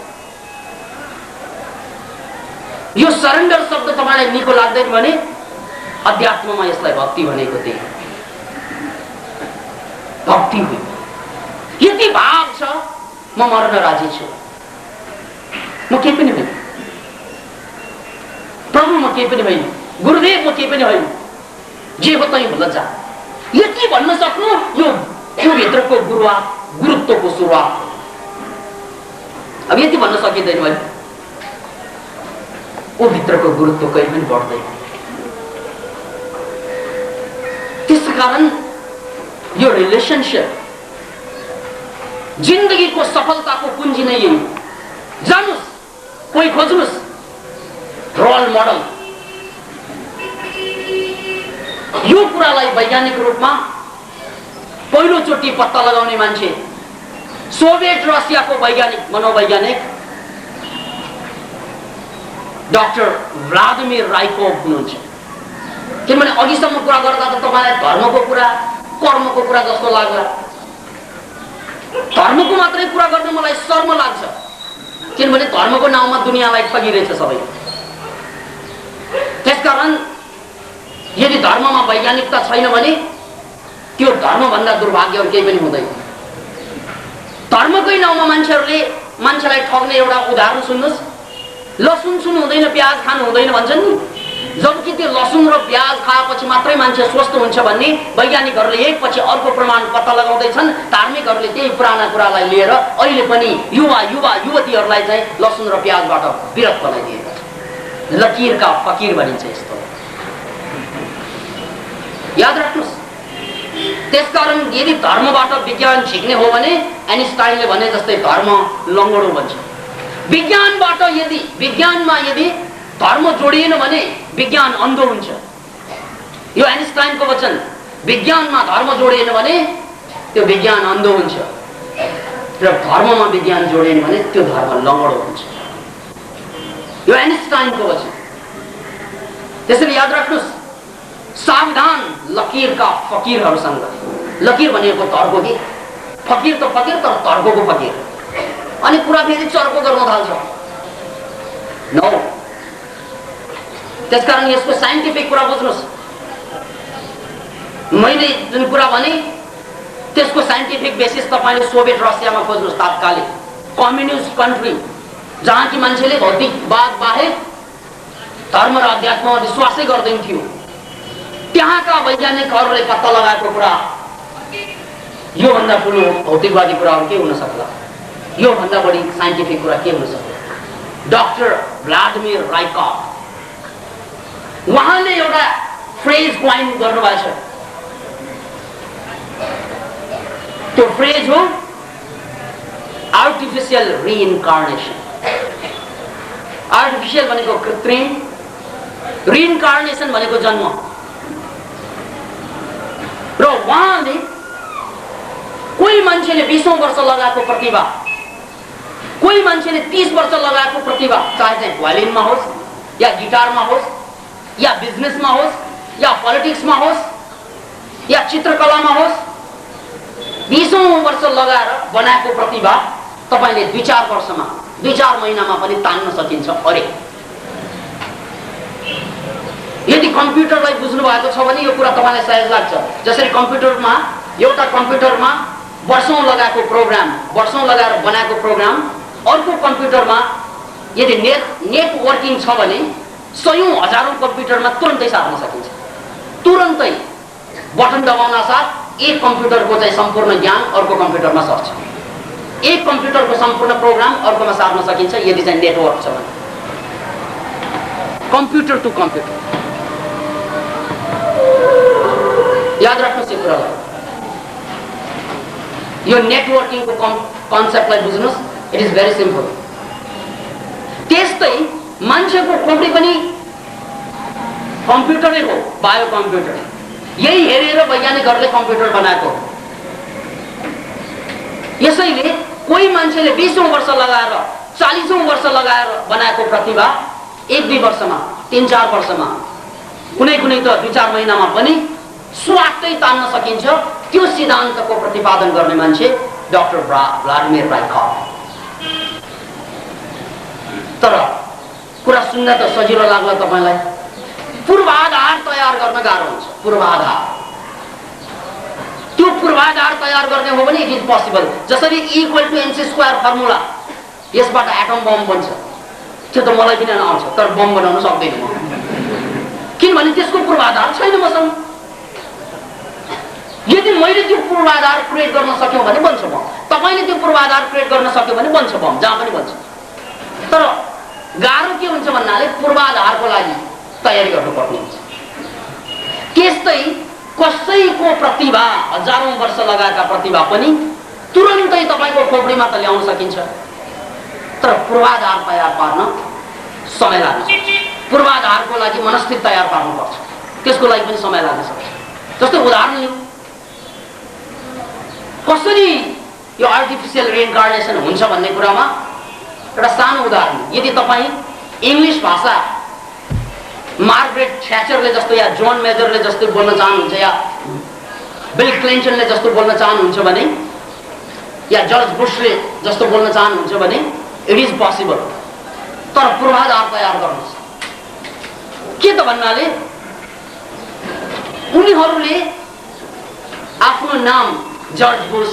यो सरेन्डर शब्द तपाईँलाई निको लाग्दैन भने अध्यात्ममा यसलाई भक्ति भनेको त्यही हो। भक्ति हो, यति भाव छ म मर्न राजी छु, म केही पनि होइन, प्रभु म केही पनि होइन, गुरुदेव म केही पनि होइन, जे हो तै भन्न जा। यति भन्न सक्नु यो भित्रको गुरुत्वको सुरुवात। अब यति भन्न सकिँदैन भने ऊ भित्रको गुरुत्व कहिले पनि बढ्दैन। त्यसकारण यो रिलेसनसिप जिन्दगीको सफलताको कुञ्जी नै यही। जानुस्, कोही खोज्नुस् रोल मोडल। यो कुरालाई वैज्ञानिक रूपमा पहिलोचोटि पत्ता लगाउने मान्छे सोभियत रसियाको वैज्ञानिक मनोवैज्ञानिक डाक्टर भ्लादिमिर राइकोभ हुनुहुन्छ। किनभने अघिसम्म कुरा गर्दा त तपाईँलाई धर्मको कुरा, कर्मको कुरा जस्तो लाग्ला। धर्मको मात्रै कुरा गर्न मलाई शर्म लाग्छ, किनभने धर्मको नाउँमा दुनियाँलाई ठगिरहेछ सबै। त्यसकारण यदि धर्ममा वैज्ञानिकता छैन भने त्यो धर्मभन्दा दुर्भाग्य अरू केही पनि हुँदैन। धर्मकै नाउँमा मान्छेलाई ठग्ने एउटा उदाहरण सुन्नुहोस्। लसुन सुन्नु हुँदैन, प्याज खानु हुँदैन भन्छन् नि, जबकि त्यो लसुन र प्याज खाएपछि मात्रै मान्छे स्वस्थ हुन्छ भन्ने वैज्ञानिकहरूले एकपछि अर्को प्रमाण पत्ता लगाउँदैछन्। धार्मिकहरूले त्यही पुराना कुरालाई लिएर अहिले पनि युवा युवतीहरूलाई चाहिँ लसुन र प्याजबाट विरत बनाइदिएका छन्। लकीरका फकीर भनिन्छ यस्तो। याद राख्नुहोस्, त्यसकारण यदि धर्मबाट विज्ञान झिक्ने हो भने आइन्स्टाइनले भने जस्तै धर्म लङ्गडो भन्छ। विज्ञानबाट यदि विज्ञानमा यदि धर्म जोडिएन भने विज्ञान अन्धो हुन्छ। यो आइन्स्टाइनको वचन। विज्ञानमा धर्म जोडिएन भने त्यो विज्ञान अन्धो हुन्छ र धर्ममा विज्ञान जोडिएन भने त्यो धर्म लङ्गडो हुन्छ। यो आइन्स्टाइनको वचन। त्यसैले याद राख्नुस्, सावधान लकीरका फकीरहरूसँग। लकीर भनेको तर्को कि फकीर त फकीर तर तर्कोको फकीर। अनि कुरा फेरि चर्को गर्न थाल्छ। नो, त्यसकारण यसको साइन्टिफिक कुरा बुझ्नुस्। मैले जुन कुरा भने त्यसको साइन्टिफिक बेसिस तपाईले सोभियत रसियामा खोज्नुस्। तात्कालिक कम्युनिस्ट कन्ट्री जहाँ कि मान्छेले भौतिकवाद बाहेक धर्म र अध्यात्ममा विश्वासै गर्दैन थियो, त्यहाँका वैज्ञानिकहरूले पत्ता लगाएको कुरा योभन्दा ठुलो भौतिकवादी कुराहरू के हुन सक्ला, योभन्दा बढी साइन्टिफिक कुरा के हुन सक्ला। डाक्टर भ्लादिमिर राइकॉफ उहाँले एउटा फ्रेज कोइन गर्नुभएको छ। त्यो फ्रेज हो आर्टिफिशियल रिइन्कार्नेसन। आर्टिफिशियल भनेको कृत्रिम, रिइन्कार्नेसन भनेको जन्म। र उहाँले कोही मान्छेले 20औं वर्ष लगाएको प्रतिभा, कोही मान्छेले 30 वर्ष लगाएको प्रतिभा, चाहे चाहिँ भ्यायोलिनमा होस् या गिटारमा होस् या बिजनेसमा होस् या पोलिटिक्समा होस् या चित्रकलामा होस्, 20औं वर्ष लगाएर बनाएको प्रतिभा तपाईले 2-4 वर्षमा 2-4 महिनामा पनि तान्न सकिन्छ। अरे यदि कम्प्युटरलाई बुझ्नु भएको छ भने यो कुरा तपाईलाई सहज लाग्छ। जसरी कम्प्युटरमा एउटा कम्प्युटरमा वर्षौं लगाएको प्रोग्राम, वर्षौं लगाएर बनाएको प्रोग्राम अर्को कम्प्युटरमा यदि नेटवर्किङ छ भने सयौं हजारौं कम्प्युटरमा तुरन्तै सार्न सकिन्छ। तुरन्तै बटन दबाउन साथ एक कम्प्युटरको चाहिँ सम्पूर्ण ज्ञान अर्को कम्प्युटरमा सर्छ। एक कम्प्युटरको सम्पूर्ण प्रोग्राम अर्कोमा सार्न सकिन्छ यदि चाहिँ नेटवर्क छ भने। Computer to computer. याद राख्नुहोस् यो कुरालाई। यो नेटवर्किङको कन्सेप्टलाई बुझ्नुस्। It is very simple. त्यस्तै मान्छेको खोपडी पनि कम्प्युटरै हो, बायो कम्प्युटर। यही हेरेर वैज्ञानिकहरूले कम्प्युटर बनाएको हो। यसैले कोही मान्छेले 20औं वर्ष लगाएर 40औं वर्ष लगाएर बनाएको प्रतिभा 1-2 वर्षमा, 3-4 वर्षमा, कुनै कुनै त 2-4 महिनामा पनि स्वाटै तान्न सकिन्छ। त्यो सिद्धान्तको प्रतिपादन गर्ने मान्छे डाक्टर भ्लादिमिर राइकॉफ। तर कुरा सुन्न त सजिलो लाग्ला तपाईलाई, पूर्वाधार तयार गर्न गाह्रो हुन्छ। पूर्वाधार, त्यो पूर्वाधार तयार गर्ने हो भने इट इज पोसिबल। जसरी E=mc² फर्मुला, यसबाट एटम बम बन्छ। त्यो त मलाई किन नआउँछ, तर बम बनाउन सक्दैन म, किनभने त्यसको पूर्वाधार छैन मसँग। यदि मैले त्यो पूर्वाधार क्रिएट गर्न सक्यौ भने बन्छ बम। तपाईले त्यो पूर्वाधार क्रिएट गर्न सक्यो भने बन्छ बम, जहाँ पनि बन्छ। तर गाह्रो के हुन्छ भन्नाले पूर्वाधारको लागि तयारी गर्नुपर्ने हुन्छ। त्यस्तै कसैको प्रतिभा, हजारौं वर्ष लगाएका प्रतिभा पनि तुरन्तै तपाईको खोपडीमा त ल्याउन सकिन्छ, तर पूर्वाधार तयार पार्न समय लाग्न सक्छ। पूर्वाधारको लागि मनस्थिति तयार पार्नुपर्छ, त्यसको लागि पनि समय लाग्न सक्छ। जस्तै उदाहरण लिउँ, कसरी यो आर्टिफिशियल रिइन्कार्नेसन हुन्छ भन्ने कुरामा एउटा सानो उदाहरण। यदि तपाई इंग्लिश भाषा मार्गरेट थ्याचरले जस्तो या जोन मेजरले जस्तो बोल्न चाहनुहुन्छ या बिल क्लिन्टनले जस्तो बोल्न चाहनुहुन्छ भने या जर्ज बुशले जस्तो बोल्न चाहनुहुन्छ भने इट इज पोसिबल। तर पूर्वाधार तयार गर्नुहोस्। के त भन्नाले उनीहरूले आफ्नो नाम जर्ज बुश,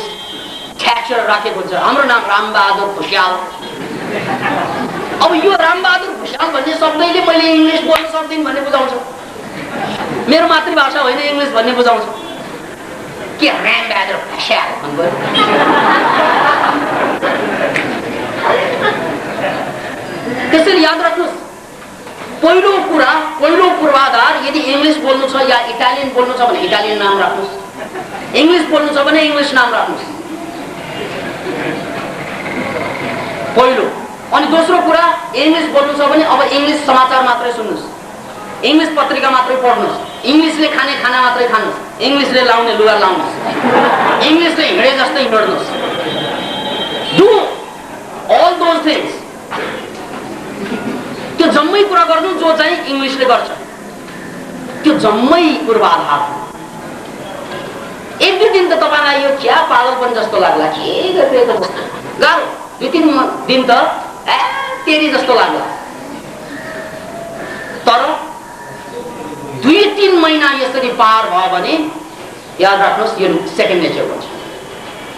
थ्याचर राखेको हुन्छ। हाम्रो नाम रामबहादुर भुषाल। अब यो रामबहादुर भुषाल भन्ने शब्दले मैले इंग्लिश बोल्न सक्दिन भन्ने बुझाउँछ। मेरो मातृभाषा होइन इंग्लिश भन्ने बुझाउँछ। के रामबहादुर भुषाल भन्नु त्यसैले याद राख्नुहोस्, पहिलो कुरा, पहिलो पूर्वाधार यदि इंग्लिश बोल्नु छ या इटालियन बोल्नु छ भने इटालियन नाम राख्नुहोस्। इंग्लिश बोल्नु छ भने इंग्लिश नाम राख्नुस् पहिलो। अनि दोस्रो कुरा, इंग्लिश बोल्नु छ भने अब इंग्लिश समाचार मात्रै सुन्नुस्, इंग्लिश पत्रिका मात्रै पढ्नुस्, इंग्लिशले खाने खाना मात्रै खानुस्, इंग्लिशले लाउने लुगा लाउनुस्, इंग्लिशले हिँडे जस्तै हिँड्नुस्। Do all those things. त्यो जम्मै कुरा गर्नु जो चाहिँ इंग्लिशले गर्छ, त्यो जम्मै पूर्वाधार। एक दुई दिन त तपाईलाई यो क्या पागलपन जस्तो लाग्ला, के गरिरहेको जस्तो गाह्रो, दुई तीन दिन त तेरी जस्तो लाग्ला। तर 2-3 महिना यसरी पार भयो भने याद राख्नुहोस् यो सेकेन्ड नेचर हुन्छ।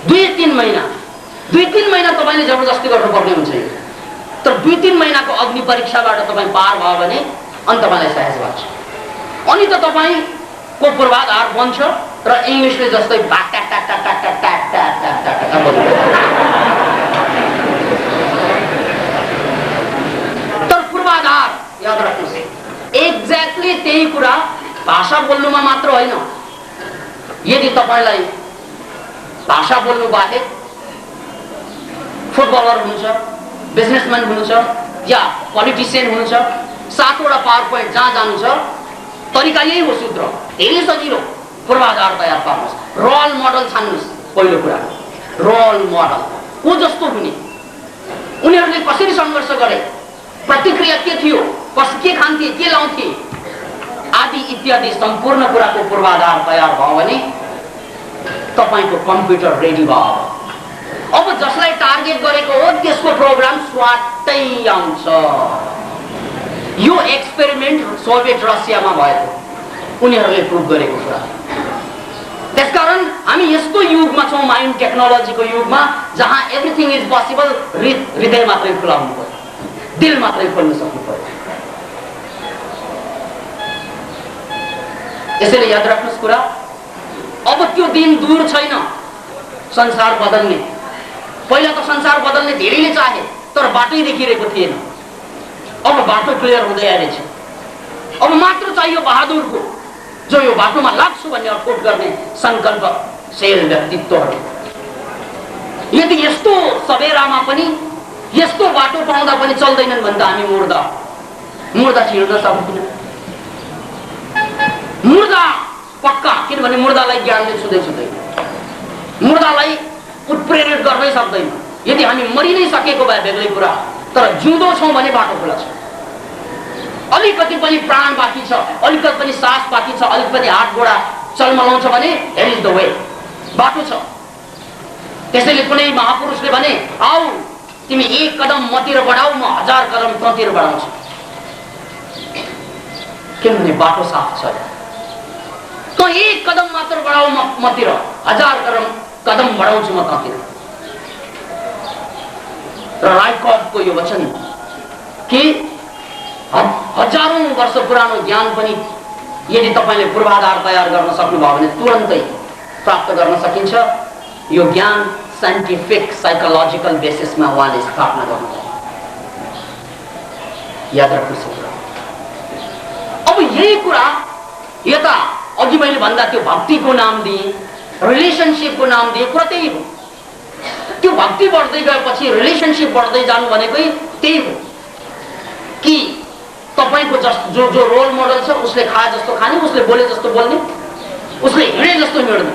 2-3 महिना तपाईले जबरजस्ती गर्नुपर्ने हुन्छ। तर 2-3 महिनाको अग्नि परीक्षाबाट तपाईँ पार भयो भने अनि तपाईलाई सहज लाग्छ। अनि त तपाईको पूर्वाधार बन्छ र इंग्लिशले जस्तै बाक टाक टाक टाक टाक टाक टाक टाक टाक टाक टाक बोल्नु। तर पूर्वाधार याद राख्नुहोस् एक्ज्याक्टली त्यही कुरा भाषा बोल्नुमा मात्र होइन। यदि तपाईलाई भाषा बोल्नु बाहेक फुटबलर हुनुहुन्छ, बिजनेसम्यान हुनुहुन्छ या पोलिटिशियन हुनुहुन्छ, 7वटा पावर पोइन्ट जहाँ जानु छ तरिका यही हो, सूत्र धेरै सजिलो। पूर्वाधार तयार पार्नुहोस्, रोल मोडल छान्नुहोस्। पहिलो कुरा रोल मोडल को जस्तो हुने, उनीहरूले कसरी संघर्ष गरे, प्रतिक्रिया के थियो, के खान्थे, के लाउँथे आदि इत्यादि सम्पूर्ण कुराको पूर्वाधार तयार भयो भने तपाईको कम्प्युटर रेडी भयो। अब जसलाई टार्गेट गरेको हो त्यसको प्रोग्राम स्वाटै आउँछ। यो एक्सपेरिमेन्ट सोभियत रसियामा भएको, उनीहरूले प्रुभ गरेको कुरा। त्यसकारण हामी यस्तो युगमा छौं, माइन्ड टेक्नोलोजीको युगमा, जहाँ एभ्रिथिङ इज पोसिबल। हृदय मात्रै खुला हुनु पर्यो, दिल मात्रै खोल्न सक्नु पर्यो। यसैले याद राख्नुहोस् कुरा, अब त्यो दिन दूर छैन संसार बदल्ने। पहिला त संसार बदल्ने धेरैले चाहे तर बाटै देखिरहेको थिएन। अब बाटो क्लियर हुँदै आएछ। अब मात्र चाहियो बहादुरको, जो यो बाटोमा लाग्छु भन्ने अठोट गर्ने संकल्पशील व्यक्तित्वहरू। यदि यस्तो सबेरामा पनि यस्तो बाटो पाउँदा पनि चल्दैनन् भने त हामी मुर्दा छिर्न सक्दैन। मुर्दा पक्का, किनभने मुर्दालाई ज्ञानले छुँदै छुँदैन, मुर्दालाई उत्प्रेरित गर्नै सक्दैन। यदि हामी मरि नै सकेको भए बेग्लै कुरा, तर जिउँदो छौं भने बाटो खुला छ। अलिकति पनि प्राण बाँकी छ, अलिकति पनि सास बाँकी छ, अलिकति हात गोडा चलमलाउँछ भने हियर इज द वे, बाटो छ। त्यसैले कुनै महापुरुषले भने आऊ तिमी 1 कदम मतिर बढाऊ, म 1000 कदम ततिर बढाउँछु। किनभने बाटो साफ छ। त 1 कदम मात्र बढाऊ मतिर, 1000 कदम बढाउँछु म ततिर। र राइकर्डको यो वचन कि हजारौं वर्ष पुरानो ज्ञान पनि यदि तपाईले पूर्वाधार तयार गर्न सक्नुभयो भने तुरन्तै प्राप्त गर्न सकिन्छ। यो ज्ञान साइन्टिफिक साइकोलोजिकल बेसिसमा उहाँले स्थापना गर्नुभयो। याद राख्नुहोस्। अब यही कुरा यता अघि मैले भन्दा त्यो भक्तिको नाम दिए, रिलेसनशिपको नाम दिए, कुरा त्यही हो। त्यो भक्ति बढ्दै गएपछि रिलेसनशिप बढ्दै जानु भनेकै त्यही हो कि तपाईको जो रोल मोडल छ उसले खाए जस्तो खाने, उसले बोले जस्तो बोल्ने, उसले हिँडे जस्तो हिँड्ने,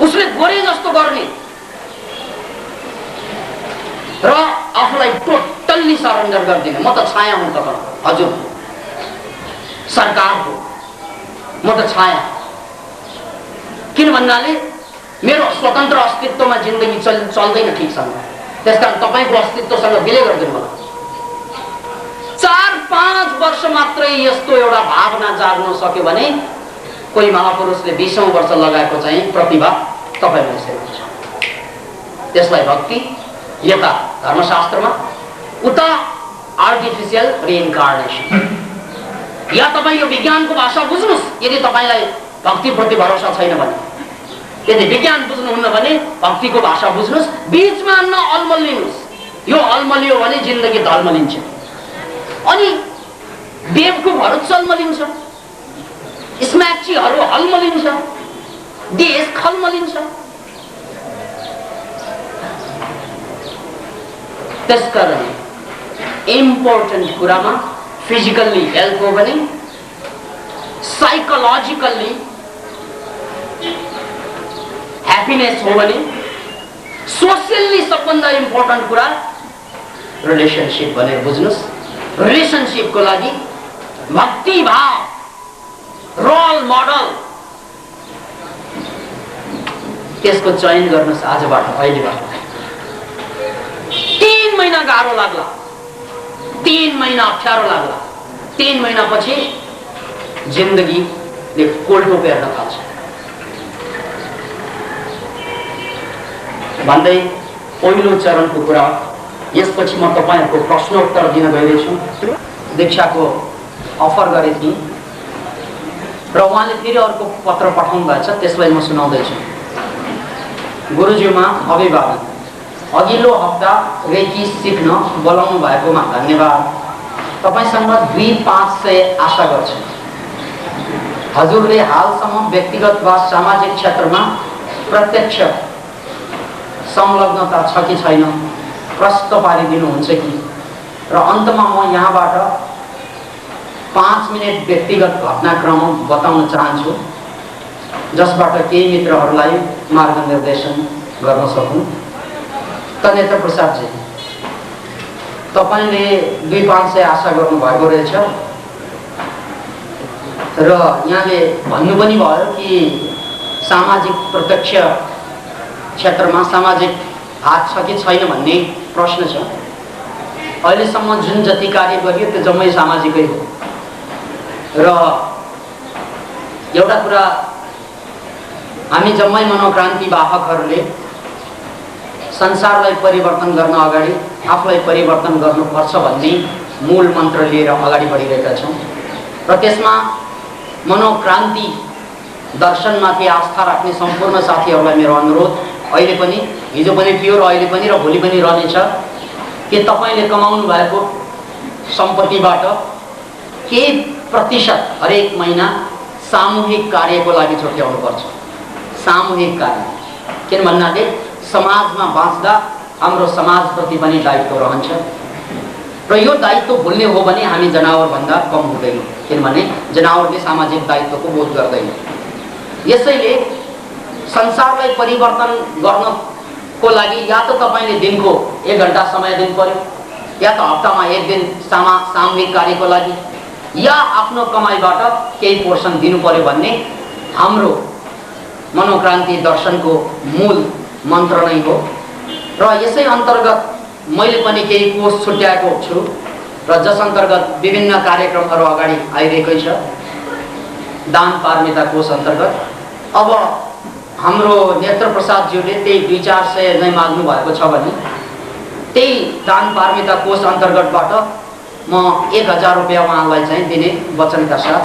उसले गरे जस्तो गर्ने र आफूलाई टोटल्ली सरेन्डर गर्दिने। म त छाया हुँ तपाईँ, हजुर सरकार हो, म त छाया। किन भन्नाले मेरो स्वतन्त्र अस्तित्वमा जिन्दगी चल्दैन ठिकसँग। त्यसकारण तपाईको अस्तित्वसँग बिले गर्दिनु होला। 4-5 वर्ष मात्रै यस्तो एउटा भावना जाग्न सक्यो भने कोही महापुरुषले 20औं वर्ष लगाएको चाहिँ प्रतिभा तपाईमा हुन्छ। त्यसलाई भक्ति, यता धर्मशास्त्रमा, उता आर्टिफिसियल रिइन्कार्नेसन। या तपाईँ यो विज्ञानको भाषा बुझ्नुस् यदि तपाईलाई भक्ति प्रति भरोसा छैन भने। यदि विज्ञान बुझ्नुहुन्न भने भक्तिको भाषा बुझ्नुस्, बीचमा नअल्मलिनुस्। यो अल्मलियो भने जिन्दगी धल्मलिन्छ। अनि देवको भरोसा चल्मलिन्छ। स्म्याक्चीहरू हलमलिन्छ, देश खलमलिन्छ। त्यसकारण इम्पोर्टेन्ट कुरामा फिजिकल्ली हेल्थ हो भने साइकोलोजिकल्ली ह्याप्पिनेस हो भने सोसियल्ली सबभन्दा इम्पोर्टेन्ट कुरा रिलेसनशिप भनेर बुझ्नुस्। रिलेसनशिपको लागि भक्ति भाव रोल मोडल त्यसको चयन गर्नुस् आजबाट, अहिलेबाट। 3 महिना गाह्रो लाग्ला, 3 महिना अप्ठ्यारो लाग्ला, 3 महिनापछि जिन्दगीले कोल्टो पेर्न थाल्छ। भन्दै पहिलो चरणको कुरा, यसपछि म तपाईहरुको प्रश्नोत्तर दिन गइरहेछु। दीक्षाको अफर गरेको थिएँ र उहाँले फेरि अर्को पत्र पठाउनु भएछ, त्यसलाई म सुनाउँदैछु। गुरुज्यूमा अभिवादन। अघिल्लो हप्ता रेकी सिक्न बोलाउनु भएकोमा धन्यवाद। तपाईसँग 2-500 आशा गर्छु। हजुरले हालसम्म व्यक्तिगत वा सामाजिक क्षेत्रमा प्रत्यक्ष संलग्नता छ कि छैन प्रश्न पारिदिनुहुन्छ कि? र अन्तमा म यहाँबाट 5 मिनेट व्यक्तिगत घटनाक्रम बताउन चाहन्छु, जसबाट केही मित्रहरूलाई मार्गनिर्देशन गर्न सकौँ। नेत्र प्रसादजी, तपाईले 2-500 आशा गर्नुभएको रहेछ र यहाँले भन्नु पनि भयो कि सामाजिक प्रत्यक्ष क्षेत्रमा सामाजिक हात छ कि छैन भन्ने प्रश्न छ। अहिलेसम्म जुन जति कार्य गरियो त्यो जम्मै सामाजिकै हो। र एउटा कुरा, हामी जम्मै मनोक्रान्ति वाहकहरूले संसारलाई परिवर्तन गर्न अगाडि आफूलाई परिवर्तन गर्नुपर्छ भन्ने मूल मन्त्र लिएर अगाडि बढिरहेका छौँ। र त्यसमा मनोक्रान्ति दर्शनमाथि आस्था राख्ने सम्पूर्ण साथीहरूलाई मेरो अनुरोध, अहिले पनि, हिजो पनि थियो र अहिले पनि र भोलि पनि रहनेछ, कि तपाईले कमाउनु भएको सम्पत्तिबाट केही प्रतिशत हरेक महिना सामूहिक कार्यको लागि छुट्याउनुपर्छ। सामूहिक कार्य किन भन्नाले समाजमा बाँच्दा हाम्रो समाजप्रति पनि दायित्व रहन्छ र यो दायित्व भुल्ने हो भने हामी जनावरभन्दा कम हुँदैनौँ, किनभने जनावरले सामाजिक दायित्वको बोध गर्दैन। यसैले संसारलाई परिवर्तन गर्नको लागि या त तपाईले दिनको 1 घण्टा समय दिनु पर्यो, या त हप्तामा 1 दिन सामूहिक कार्यको लागि, या आफ्नो कमाइबाट केही पोर्सन दिनु पर्यो भन्ने हाम्रो मनोक्रान्ति दर्शनको मूल मन्त्र नै हो। र यसै अन्तर्गत मैले पनि केही कोष छुट्याएको छु र जस अन्तर्गत विभिन्न कार्यक्रमहरू अगाडि आइरहेकै छ। दान पारमिता कोष अन्तर्गत अब हाम्रो नेत्र प्रसादज्यूले त्यही 2-400 नै माग्नु भएको छ भने त्यही दान पारमिता कोष अन्तर्गतबाट म 1000 रुपैयाँ उहाँलाई चाहिँ दिने वचनका साथ